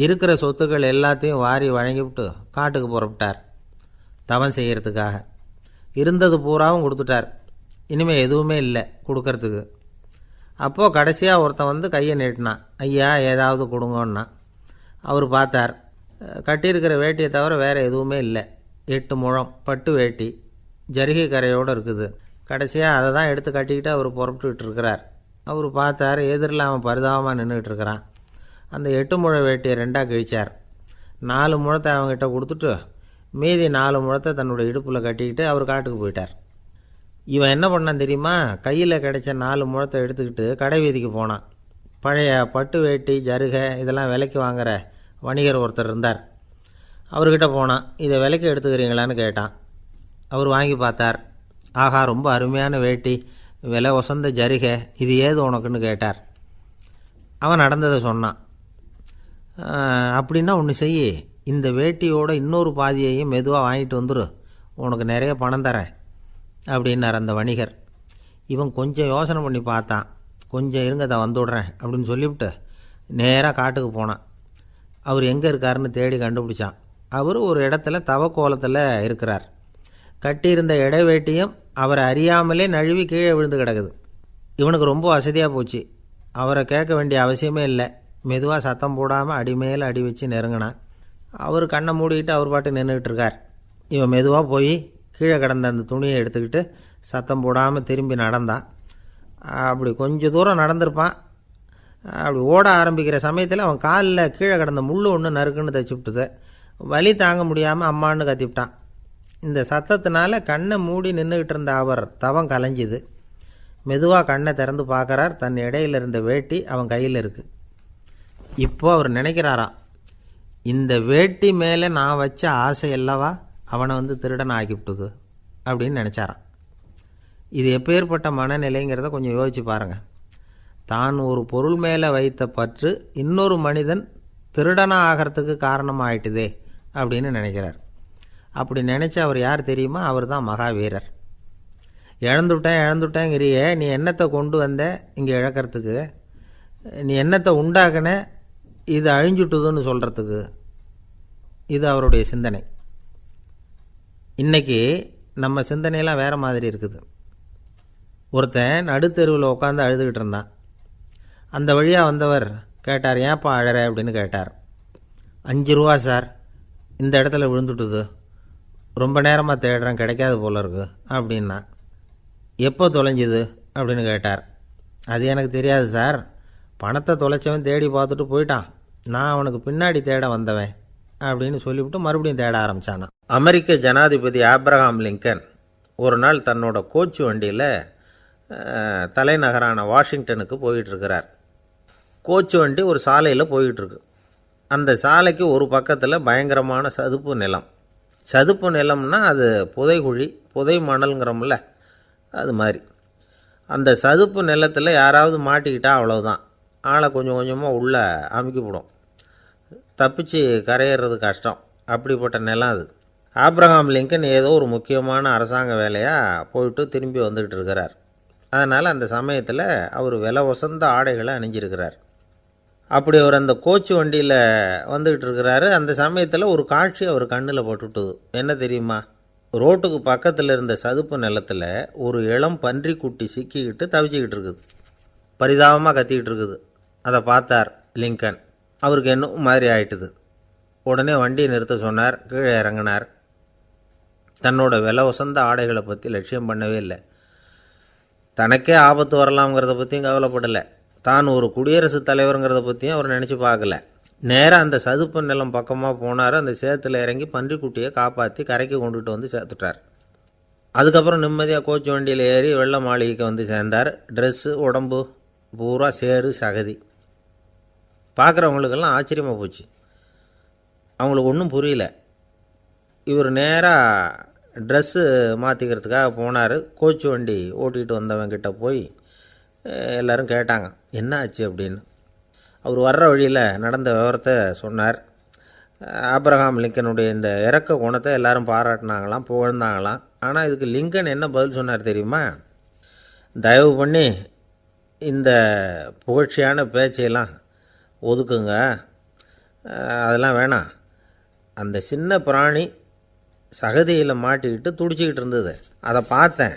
இருக்கிற சொத்துக்கள் எல்லாத்தையும் வாரி வழங்கிவிட்டு காட்டுக்கு புறப்பட்டார் தவம் செய்யறதுக்காக. இருந்தது பூராவும் கொடுத்துட்டார். இனிமேல் எதுவுமே இல்லை கொடுக்கறதுக்கு. அப்போது கடைசியாக ஒருத்தன் வந்து கையை நீட்டினான். ஐயா ஏதாவது கொடுங்கன்னா. அவர் பார்த்தார். கட்டியிருக்கிற வேட்டியை தவிர வேறு எதுவுமே இல்லை. 8 முழம் பட்டு வேட்டி, ஜரிகை கரையோடு இருக்குது. கடைசியாக அதை தான் எடுத்து கட்டிக்கிட்டு அவர் புறப்பட்டுக்கிட்டு இருக்கிறார். அவர் பார்த்தார், எதிரில் அவன் பரிதாபமாக நின்றுக்கிட்டு இருக்கிறான். அந்த 8 முழ வேட்டியை 2ஆக கிழிச்சார். 4 முழத்தை அவங்ககிட்ட கொடுத்துட்டு மீதி 4 முழத்தை தன்னுடைய இடுப்பில் கட்டிக்கிட்டு அவர் காட்டுக்கு போயிட்டார். இவன் என்ன பண்ணான் தெரியுமா? கையில் கிடைச்ச 4 முழத்தை எடுத்துக்கிட்டு கடை வீதிக்கு போனான். பழைய பட்டு வேட்டி, ஜருகை இதெல்லாம் விலைக்கு வாங்குற வணிகர் ஒருத்தர் இருந்தார். அவர்கிட்ட போனான். இதை விலைக்கு எடுத்துக்கிறீங்களான்னு கேட்டான். அவர் வாங்கி பார்த்தார். ஆகா, ரொம்ப அருமையான வேட்டி, விலை ஒசந்த ஜரிகை, இது ஏது உனக்குன்னு கேட்டார். அவன் நடந்ததை சொன்னான். அப்படின்னா ஒன்று செய்ய, இந்த வேட்டியோட இன்னொரு பாதியையும் மெதுவாக வாங்கிட்டு வந்துரு, உனக்கு நிறைய பணம் தரேன் அப்படின்னார் அந்த வணிகர். இவன் கொஞ்சம் யோசனை பண்ணி பார்த்தான். கொஞ்சம் இருங்க, அதை வந்துவிடுறேன் அப்படின்னு சொல்லிவிட்டு நேராக காட்டுக்கு போனான். அவர் எங்கே இருக்காருன்னு தேடி கண்டுபிடிச்சான். அவர் ஒரு இடத்துல தவக்கோலத்தில் இருக்கிறார். கட்டியிருந்த இடைவேட்டியும் அவரை அறியாமலே நழுவி கீழே விழுந்து கிடக்குது. இவனுக்கு ரொம்ப வசதியாக போச்சு. அவரை கேட்க வேண்டிய அவசியமே இல்லை. மெதுவாக சத்தம் போடாமல் அடிமேல் அடி வச்சு நெருங்கினான். அவர் கண்ணை மூடிக்கிட்டு அவர் பாட்டு நின்றுக்கிட்டு இருக்கார். இவன் மெதுவாக போய் கீழே கிடந்த அந்த துணியை எடுத்துக்கிட்டு சத்தம் போடாமல் திரும்பி நடந்தான். அப்படி கொஞ்சம் தூரம் நடந்திருப்பான். அப்படி ஓட ஆரம்பிக்கிற சமயத்தில் அவன் காலில் கீழே கிடந்த முள் ஒன்று நறுக்குன்னு தைச்சி விட்டுது. வலி தாங்க முடியாமல் அம்மான்னு கத்திவிட்டான். இந்த சத்தத்தினால கண்ணை மூடி நின்றுக்கிட்டு இருந்த அவர் தவம் கலைஞ்சிது. மெதுவாக கண்ணை திறந்து பார்க்குறார். தன் இடையில இருந்த வேட்டி அவன் கையில் இருக்குது. இப்போ அவர் நினைக்கிறாராம், இந்த வேட்டி மேலே நான் வச்ச ஆசை அல்லவா அவனை வந்து திருடன் ஆக்கிவிட்டுது அப்படின்னு நினச்சாராம். இது எப்பேற்பட்ட மனநிலைங்கிறத கொஞ்சம் யோசிச்சு பாருங்கள். தான் ஒரு பொருள் மேலே வைத்த பற்று இன்னொரு மனிதன் திருடனாக ஆகிறதுக்கு காரணமாக ஆயிட்டுதே அப்படின்னு நினைக்கிறார். அப்படி நினச்ச அவர் யார் தெரியுமா? அவர் தான் மகாவீரர். இழந்துட்டேங்கிறியே, நீ என்னத்தை கொண்டு வந்த இங்கே இழக்கிறதுக்கு? நீ என்னத்தை உண்டாக்குன இது அழிஞ்சுட்டுதுன்னு சொல்கிறதுக்கு? இது அவருடைய சிந்தனை. இன்றைக்கி நம்ம சிந்தனையெல்லாம் வேறு மாதிரி இருக்குது. ஒருத்தன் நடுத்தெருவில் உட்காந்து அழுதுகிட்டு இருந்தான். அந்த வழியாக வந்தவர் கேட்டார், ஏன்ப்பா அழற அப்படின்னு கேட்டார். 5 ரூபா சார், இந்த இடத்துல விழுந்துட்டுது, ரொம்ப நேரமாக தேடுறேன், கிடைக்காது போல இருக்கு அப்படின்னா. எப்போ தொலைஞ்சுது அப்படின்னு கேட்டார். அது எனக்கு தெரியாது சார், பணத்தை தொலைச்சவன் தேடி பார்த்துட்டு போயிட்டான், நான் அவனுக்கு பின்னாடி தேட வந்தவன் அப்படின்னு சொல்லிவிட்டு மறுபடியும் தேட ஆரம்பித்தானான். அமெரிக்க ஜனாதிபதி ஆப்ரஹாம் லிங்கன் ஒரு நாள் தன்னோட கோச்சு வண்டியில் தலைநகரான வாஷிங்டனுக்கு போயிட்டுருக்கிறார். கோச்சு வண்டி ஒரு சாலையில் போயிட்டுருக்கு. அந்த சாலைக்கு ஒரு பக்கத்தில் பயங்கரமான சதுப்பு நிலம். சதுப்பு நிலம்னா அது புதைகுழி, புதை மணல்ங்கிறோம்ல, அது மாதிரி. அந்த சதுப்பு நிலத்தில் யாராவது மாட்டிக்கிட்டா அவ்வளவுதான், ஆளை கொஞ்சம் கொஞ்சமாக உள்ளே அமுக்கிவிடும், தப்பிச்சு கரையிறது கஷ்டம். அப்படிப்பட்ட நிலம் அது. ஆப்ரஹாம் லிங்கன் ஏதோ ஒரு முக்கியமான அரசாங்க வேலையாக போயிட்டு திரும்பி வந்துக்கிட்டு இருக்கிறார். அதனால் அந்த சமயத்தில் அவர் விலை உசந்த ஆடைகளை அணிஞ்சிருக்கிறார். அப்படி அவர் அந்த கோச்சு வண்டியில் வந்துக்கிட்டு இருக்கிறாரு. அந்த சமயத்தில் ஒரு காட்சி அவர் கண்ணில் பட்டுட்டுது. என்ன தெரியுமா? ரோட்டுக்கு பக்கத்தில் இருந்த சதுப்பு நிலத்தில் ஒரு இளம் பன்றிக்குட்டி சிக்கிக்கிட்டு தவிச்சிக்கிட்டு இருக்குது, பரிதாபமாக கத்திக்கிட்டு இருக்குது. அதை பார்த்தார் லிங்கன். அவருக்கு என்ன மாதிரி ஆயிட்டுது. உடனே வண்டியை நிறுத்த சொன்னார், கீழே இறங்கினார். தன்னோட விலை உசந்த ஆடைகளை பற்றி லட்சியம் பண்ணவே இல்லை. தனக்கே ஆபத்து வரலாம்ங்கிறத பற்றியும் கவலைப்படலை. தான் ஒரு குடியரசுத் தலைவருங்கிறத பற்றியும் அவர் நினச்சி பார்க்கல. நேராக அந்த சதுப்பு நிலம் பக்கமாக போனார். அந்த சேத்துல இறங்கி பன்றிக்குட்டியை காப்பாற்றி கரைக்கு கொண்டுட்டு வந்து சேர்த்துட்டார். அதுக்கப்புறம் நிம்மதியாக கோச்சு வண்டியில் ஏறி வெள்ள மாளிகைக்கு வந்து சேர்ந்தார். ட்ரெஸ்ஸு, உடம்பு பூரா சேறு சகதி. பார்க்குறவங்களுக்கெல்லாம் ஆச்சரியமாக போச்சு. அவங்களுக்கு ஒன்றும் புரியல. இவர் நேராக ட்ரெஸ்ஸு மாற்றிக்கிறதுக்காக போனார். கோச்சு வண்டி ஓட்டிகிட்டு வந்தவங்கிட்ட போய் எல்லோரும் கேட்டாங்க, என்ன ஆச்சு அப்படின்னு. அவர் வர்ற வழியில் நடந்த விவரத்தை சொன்னார். ஆப்ரஹாம் லிங்கனுடைய இந்த இறக்க குணத்தை எல்லாரும் பாராட்டினாங்களாம், புகழ்ந்தாங்களாம். ஆனால் இதுக்கு லிங்கன் என்ன பதில் சொன்னார் தெரியுமா? தயவு பண்ணி இந்த புகழ்ச்சியான பேச்சையெல்லாம் ஒதுக்குங்க, அதெல்லாம் வேணாம். அந்த சின்ன பிராணி சகதியில் மாட்டிக்கிட்டு துடிச்சிக்கிட்டு இருந்தது, அதை பார்த்தேன்.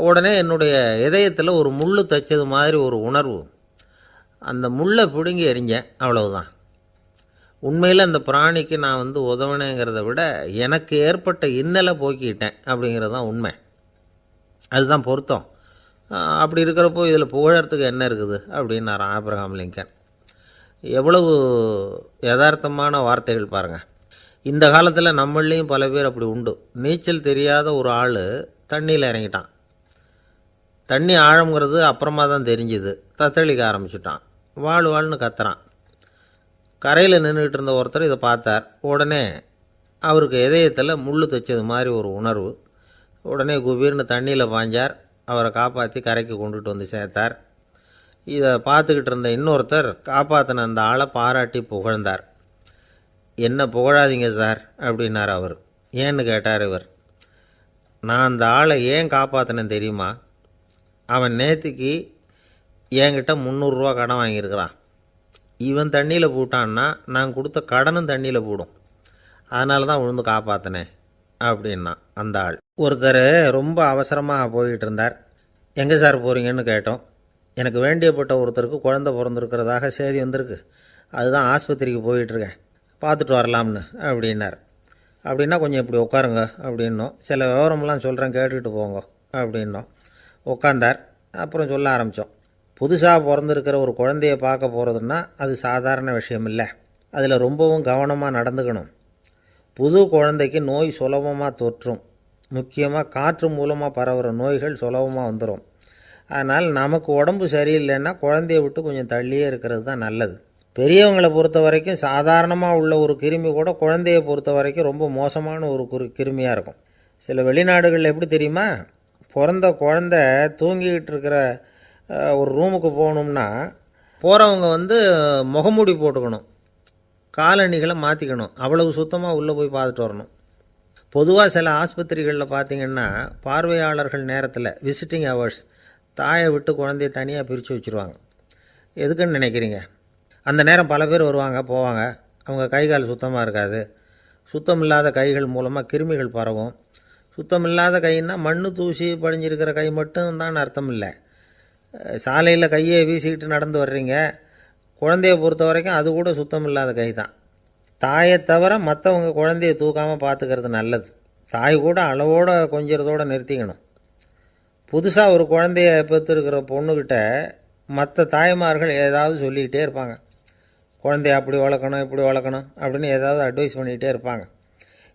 உடனே என்னுடைய இதயத்தில் ஒரு முள் தைச்சது மாதிரி ஒரு உணர்வு. அந்த முள்ளை பிடுங்கி எறிஞ்சேன், அவ்வளவுதான். உண்மையில் அந்த பிராணிக்கு நான் உதவினேங்கிறத விட எனக்கு ஏற்பட்ட இன்னலை போக்கிட்டேன் அப்படிங்கிறது தான் உண்மை. அதுதான் பொருத்தம். அப்படி இருக்கிறப்போ இதில் புகழறதுக்கு என்ன இருக்குது அப்படின்னாராம் ஆப்ரஹாம் லிங்கன். எவ்வளவு யதார்த்தமான வார்த்தைகள் பாருங்கள். இந்த காலத்தில் நம்மளையும் பல பேர் அப்படி உண்டு. நீச்சல் தெரியாத ஒரு ஆள் தண்ணியில் இறங்கிட்டான். தண்ணி ஆழம்ங்கிறது அப்புறமா தான் தெரிஞ்சுது. தத்தளிக்க ஆரம்பிச்சுட்டான். வாழ்னு கத்துறான். கரையில் நின்றுக்கிட்டு இருந்த ஒருத்தர் இதை பார்த்தார். உடனே அவருக்கு இதயத்தில் முள் தைச்சது மாதிரி ஒரு உணர்வு. உடனே குபீர்னு தண்ணியில் பாய்ஞ்சார். அவரை காப்பாற்றி கரைக்கு கொண்டுட்டு வந்து சேர்த்தார். இதை பார்த்துக்கிட்டு இருந்த இன்னொருத்தர் காப்பாற்றின அந்த ஆளை பாராட்டி புகழ்ந்தார். என்ன புகழாதீங்க சார் அப்படின்னார் அவர். ஏன்னு கேட்டார் இவர். நான் அந்த ஆளை ஏன் காப்பாற்றினேன் தெரியுமா? அவன் நேற்றுக்கு என்கிட்ட 300 ரூபா கடன் வாங்கியிருக்கிறான். இவன் தண்ணியில் போட்டான்னா நான் கொடுத்த கடனும் தண்ணியில் போடும், அதனால தான் விழுந்து காப்பாற்றினேன் அப்படின்னா அந்த ஆள். ஒருத்தர் ரொம்ப அவசரமாக போய்கிட்டு இருந்தார். எங்கே சார் போகிறீங்கன்னு கேட்டோம். எனக்கு வேண்டியப்பட்ட ஒருத்தருக்கு குழந்தை பிறந்திருக்கிறதாக செய்தி வந்திருக்கு, அதுதான் ஆஸ்பத்திரிக்கு போயிட்டுருக்கேன், பார்த்துட்டு வரலாம்னு அப்படின்னார். அப்படின்னா கொஞ்சம் இப்படி உட்காருங்க அப்படின்னோம். சில விவரமெல்லாம் சொல்கிறேன், கேட்டுக்கிட்டு போங்க அப்படின்னோம். உட்காந்தார். அப்புறம் சொல்ல ஆரம்பித்தோம். புதுசாக பிறந்திருக்கிற ஒரு குழந்தைய பார்க்க போகிறதுன்னா அது சாதாரண விஷயம் இல்லை. அதில் ரொம்பவும் கவனமாக நடந்துக்கணும். புது குழந்தைக்கு நோய் சுலபமாக தொற்றும். முக்கியமாக காற்று மூலமாக பரவுகிற நோய்கள் சுலபமாக வந்துடும். அதனால் நமக்கு உடம்பு சரியில்லைன்னா குழந்தைய விட்டு கொஞ்சம் தள்ளியே இருக்கிறது தான் நல்லது. பெரியவங்களை பொறுத்த வரைக்கும் சாதாரணமாக உள்ள ஒரு கிருமி கூட குழந்தையை பொறுத்த வரைக்கும் ரொம்ப மோசமான ஒரு கிருமியாக இருக்கும். சில வெளிநாடுகளில் எப்படி தெரியுமா? பிறந்த குழந்தை தூங்கிக்கிட்டு இருக்கிற ஒரு ரூமுக்கு போகணும்னா போகிறவங்க முகமூடி போட்டுக்கணும், காலணிகளை மாற்றிக்கணும், அவ்வளவு சுத்தமாக உள்ளே போய் பார்த்துட்டு வரணும். பொதுவாக சில ஆஸ்பத்திரிகளில் பார்த்திங்கன்னா பார்வையாளர்கள் நேரத்தில் விசிட்டிங் ஹவர்ஸ் தாயை விட்டு குழந்தைய தனியாக பிரித்து வச்சுருவாங்க. எதுக்குன்னு நினைக்கிறீங்க? அந்த நேரம் பல பேர் வருவாங்க போவாங்க. அவங்க கை கால் சுத்தமாக இருக்காது. சுத்தம் இல்லாத கைகள் மூலமாக கிருமிகள் பரவும். சுத்தமில்லாத கைன்னா மண்ணு தூசி படிஞ்சிருக்கிற கை மட்டும் தான் அர்த்தம் இல்லை. சாலையில் கையை வீசிக்கிட்டு நடந்து வர்றீங்க, குழந்தைய பொறுத்த வரைக்கும் அது கூட சுத்தம் இல்லாத கை தான். தாயை தவிர மற்றவங்க குழந்தைய தூக்காமல் பார்த்துக்கிறது நல்லது. தாய் கூட அளவோடு கொஞ்சிறதோடு நிறுத்திக்கணும். புதுசாக ஒரு குழந்தைய பெற்றுருக்கிற பொண்ணுக்கிட்ட மற்ற தாய்மார்கள் ஏதாவது சொல்லிக்கிட்டே இருப்பாங்க. குழந்தைய அப்படி வளர்க்கணும் இப்படி வளர்க்கணும் அப்படின்னு ஏதாவது அட்வைஸ் பண்ணிக்கிட்டே இருப்பாங்க.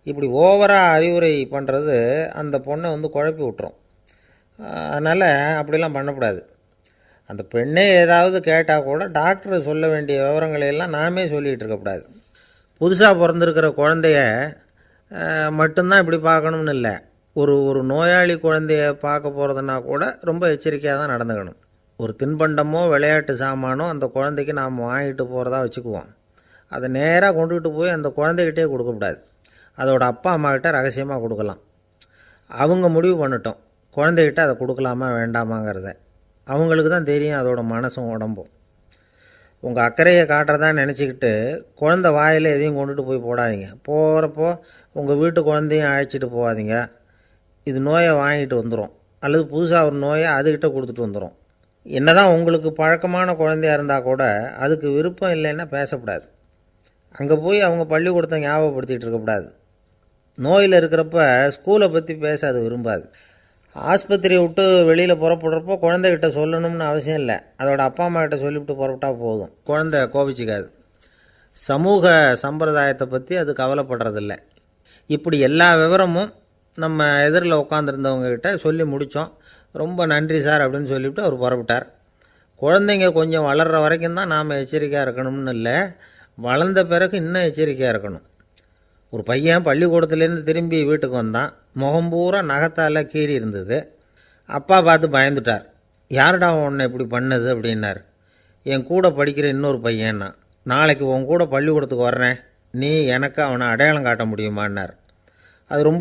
இப்படி ஓவராக அறிவுரை பண்ணுறது அந்த பொண்ணை குழப்பி விட்டுரும். அதனால் அப்படிலாம் பண்ணக்கூடாது. அந்த பெண்ணே ஏதாவது கேட்டால் கூட டாக்டர் சொல்ல வேண்டிய விவரங்களையெல்லாம் நாமே சொல்லிகிட்டு இருக்கக்கூடாது. புதுசாக பிறந்திருக்கிற குழந்தைய மட்டும்தான் இப்படி பார்க்கணும்னு இல்லை. ஒரு நோயாளி குழந்தைய பார்க்க போகிறதுனா கூட ரொம்ப எச்சரிக்கையாக தான் நடந்துக்கணும். ஒரு தின்பண்டமோ விளையாட்டு சாமானோ அந்த குழந்தைக்கு நாம் வாங்கிட்டு போகிறதா வச்சுக்குவோம். அதை நேராக கொண்டுகிட்டு போய் அந்த குழந்தைகிட்டே கொடுக்கக்கூடாது. அதோட அப்பா அம்மாக்கிட்ட ரகசியமாக கொடுக்கலாம். அவங்க முடிவு பண்ணட்டும் குழந்தைகிட்ட அதை கொடுக்கலாமா வேண்டாமாங்கிறத. அவங்களுக்கு தான் தெரியும் அதோட மனசும் உடம்பும். உங்கள் அக்கறையை காட்டுறதா நினச்சிக்கிட்டு குழந்தை வாயில் எதையும் கொண்டுட்டு போய் போடாதீங்க. போகிறப்போ உங்கள் வீட்டு குழந்தையும் அழைச்சிட்டு போகாதீங்க. இது நோயை வாங்கிட்டு வந்துடும், அல்லது புதுசாக ஒரு நோயை அதுக்கிட்ட கொடுத்துட்டு வந்துடும். என்னதான் உங்களுக்கு பழக்கமான குழந்தையாக இருந்தால் கூட அதுக்கு விருப்பம் இல்லைன்னா பேசக்கூடாது. அங்கே போய் அவங்க பள்ளிக்கூடத்தை ஞாபகப்படுத்திகிட்டு இருக்கக்கூடாது. நோயில் இருக்கிறப்ப ஸ்கூலை பற்றி பேச அது விரும்பாது. ஆஸ்பத்திரியை விட்டு வெளியில் புறப்படுறப்போ குழந்தைகிட்ட சொல்லணும்னு அவசியம் இல்லை. அதோட அப்பா அம்மா கிட்ட சொல்லிவிட்டு புறப்பட்டா போதும். குழந்தை கோபிச்சிக்காது. சமூக சம்பிரதாயத்தை பற்றி அது கவலைப்படுறதில்லை. இப்படி எல்லா விவரமும் நம்ம எதிரில் உட்காந்துருந்தவங்ககிட்ட சொல்லி முடித்தோம். ரொம்ப நன்றி சார் அப்படின்னு சொல்லிவிட்டு அவர் புறப்பட்டார். குழந்தைங்க கொஞ்சம் வளர்கிற வரைக்கும் தான் நாம் எச்சரிக்கையாக இருக்கணும்னு இல்லை, வளர்ந்த பிறகு இன்னும் எச்சரிக்கையாக இருக்கணும். ஒரு பையன் பள்ளிக்கூடத்துலேருந்து திரும்பி வீட்டுக்கு வந்தான். முகம் பூரா நகத்தால் கீறி இருந்தது. அப்பா பார்த்து பயந்துட்டார். யாருடா உன்னை இப்படி பண்ணது அப்படின்னார். என் கூட படிக்கிற இன்னொரு பையன்னா. நாளைக்கு உன் கூட பள்ளிக்கூடத்துக்கு வர்றேன், நீ எனக்கு அவனை அடையாளம் காட்ட முடியுமான்னார். அது ரொம்ப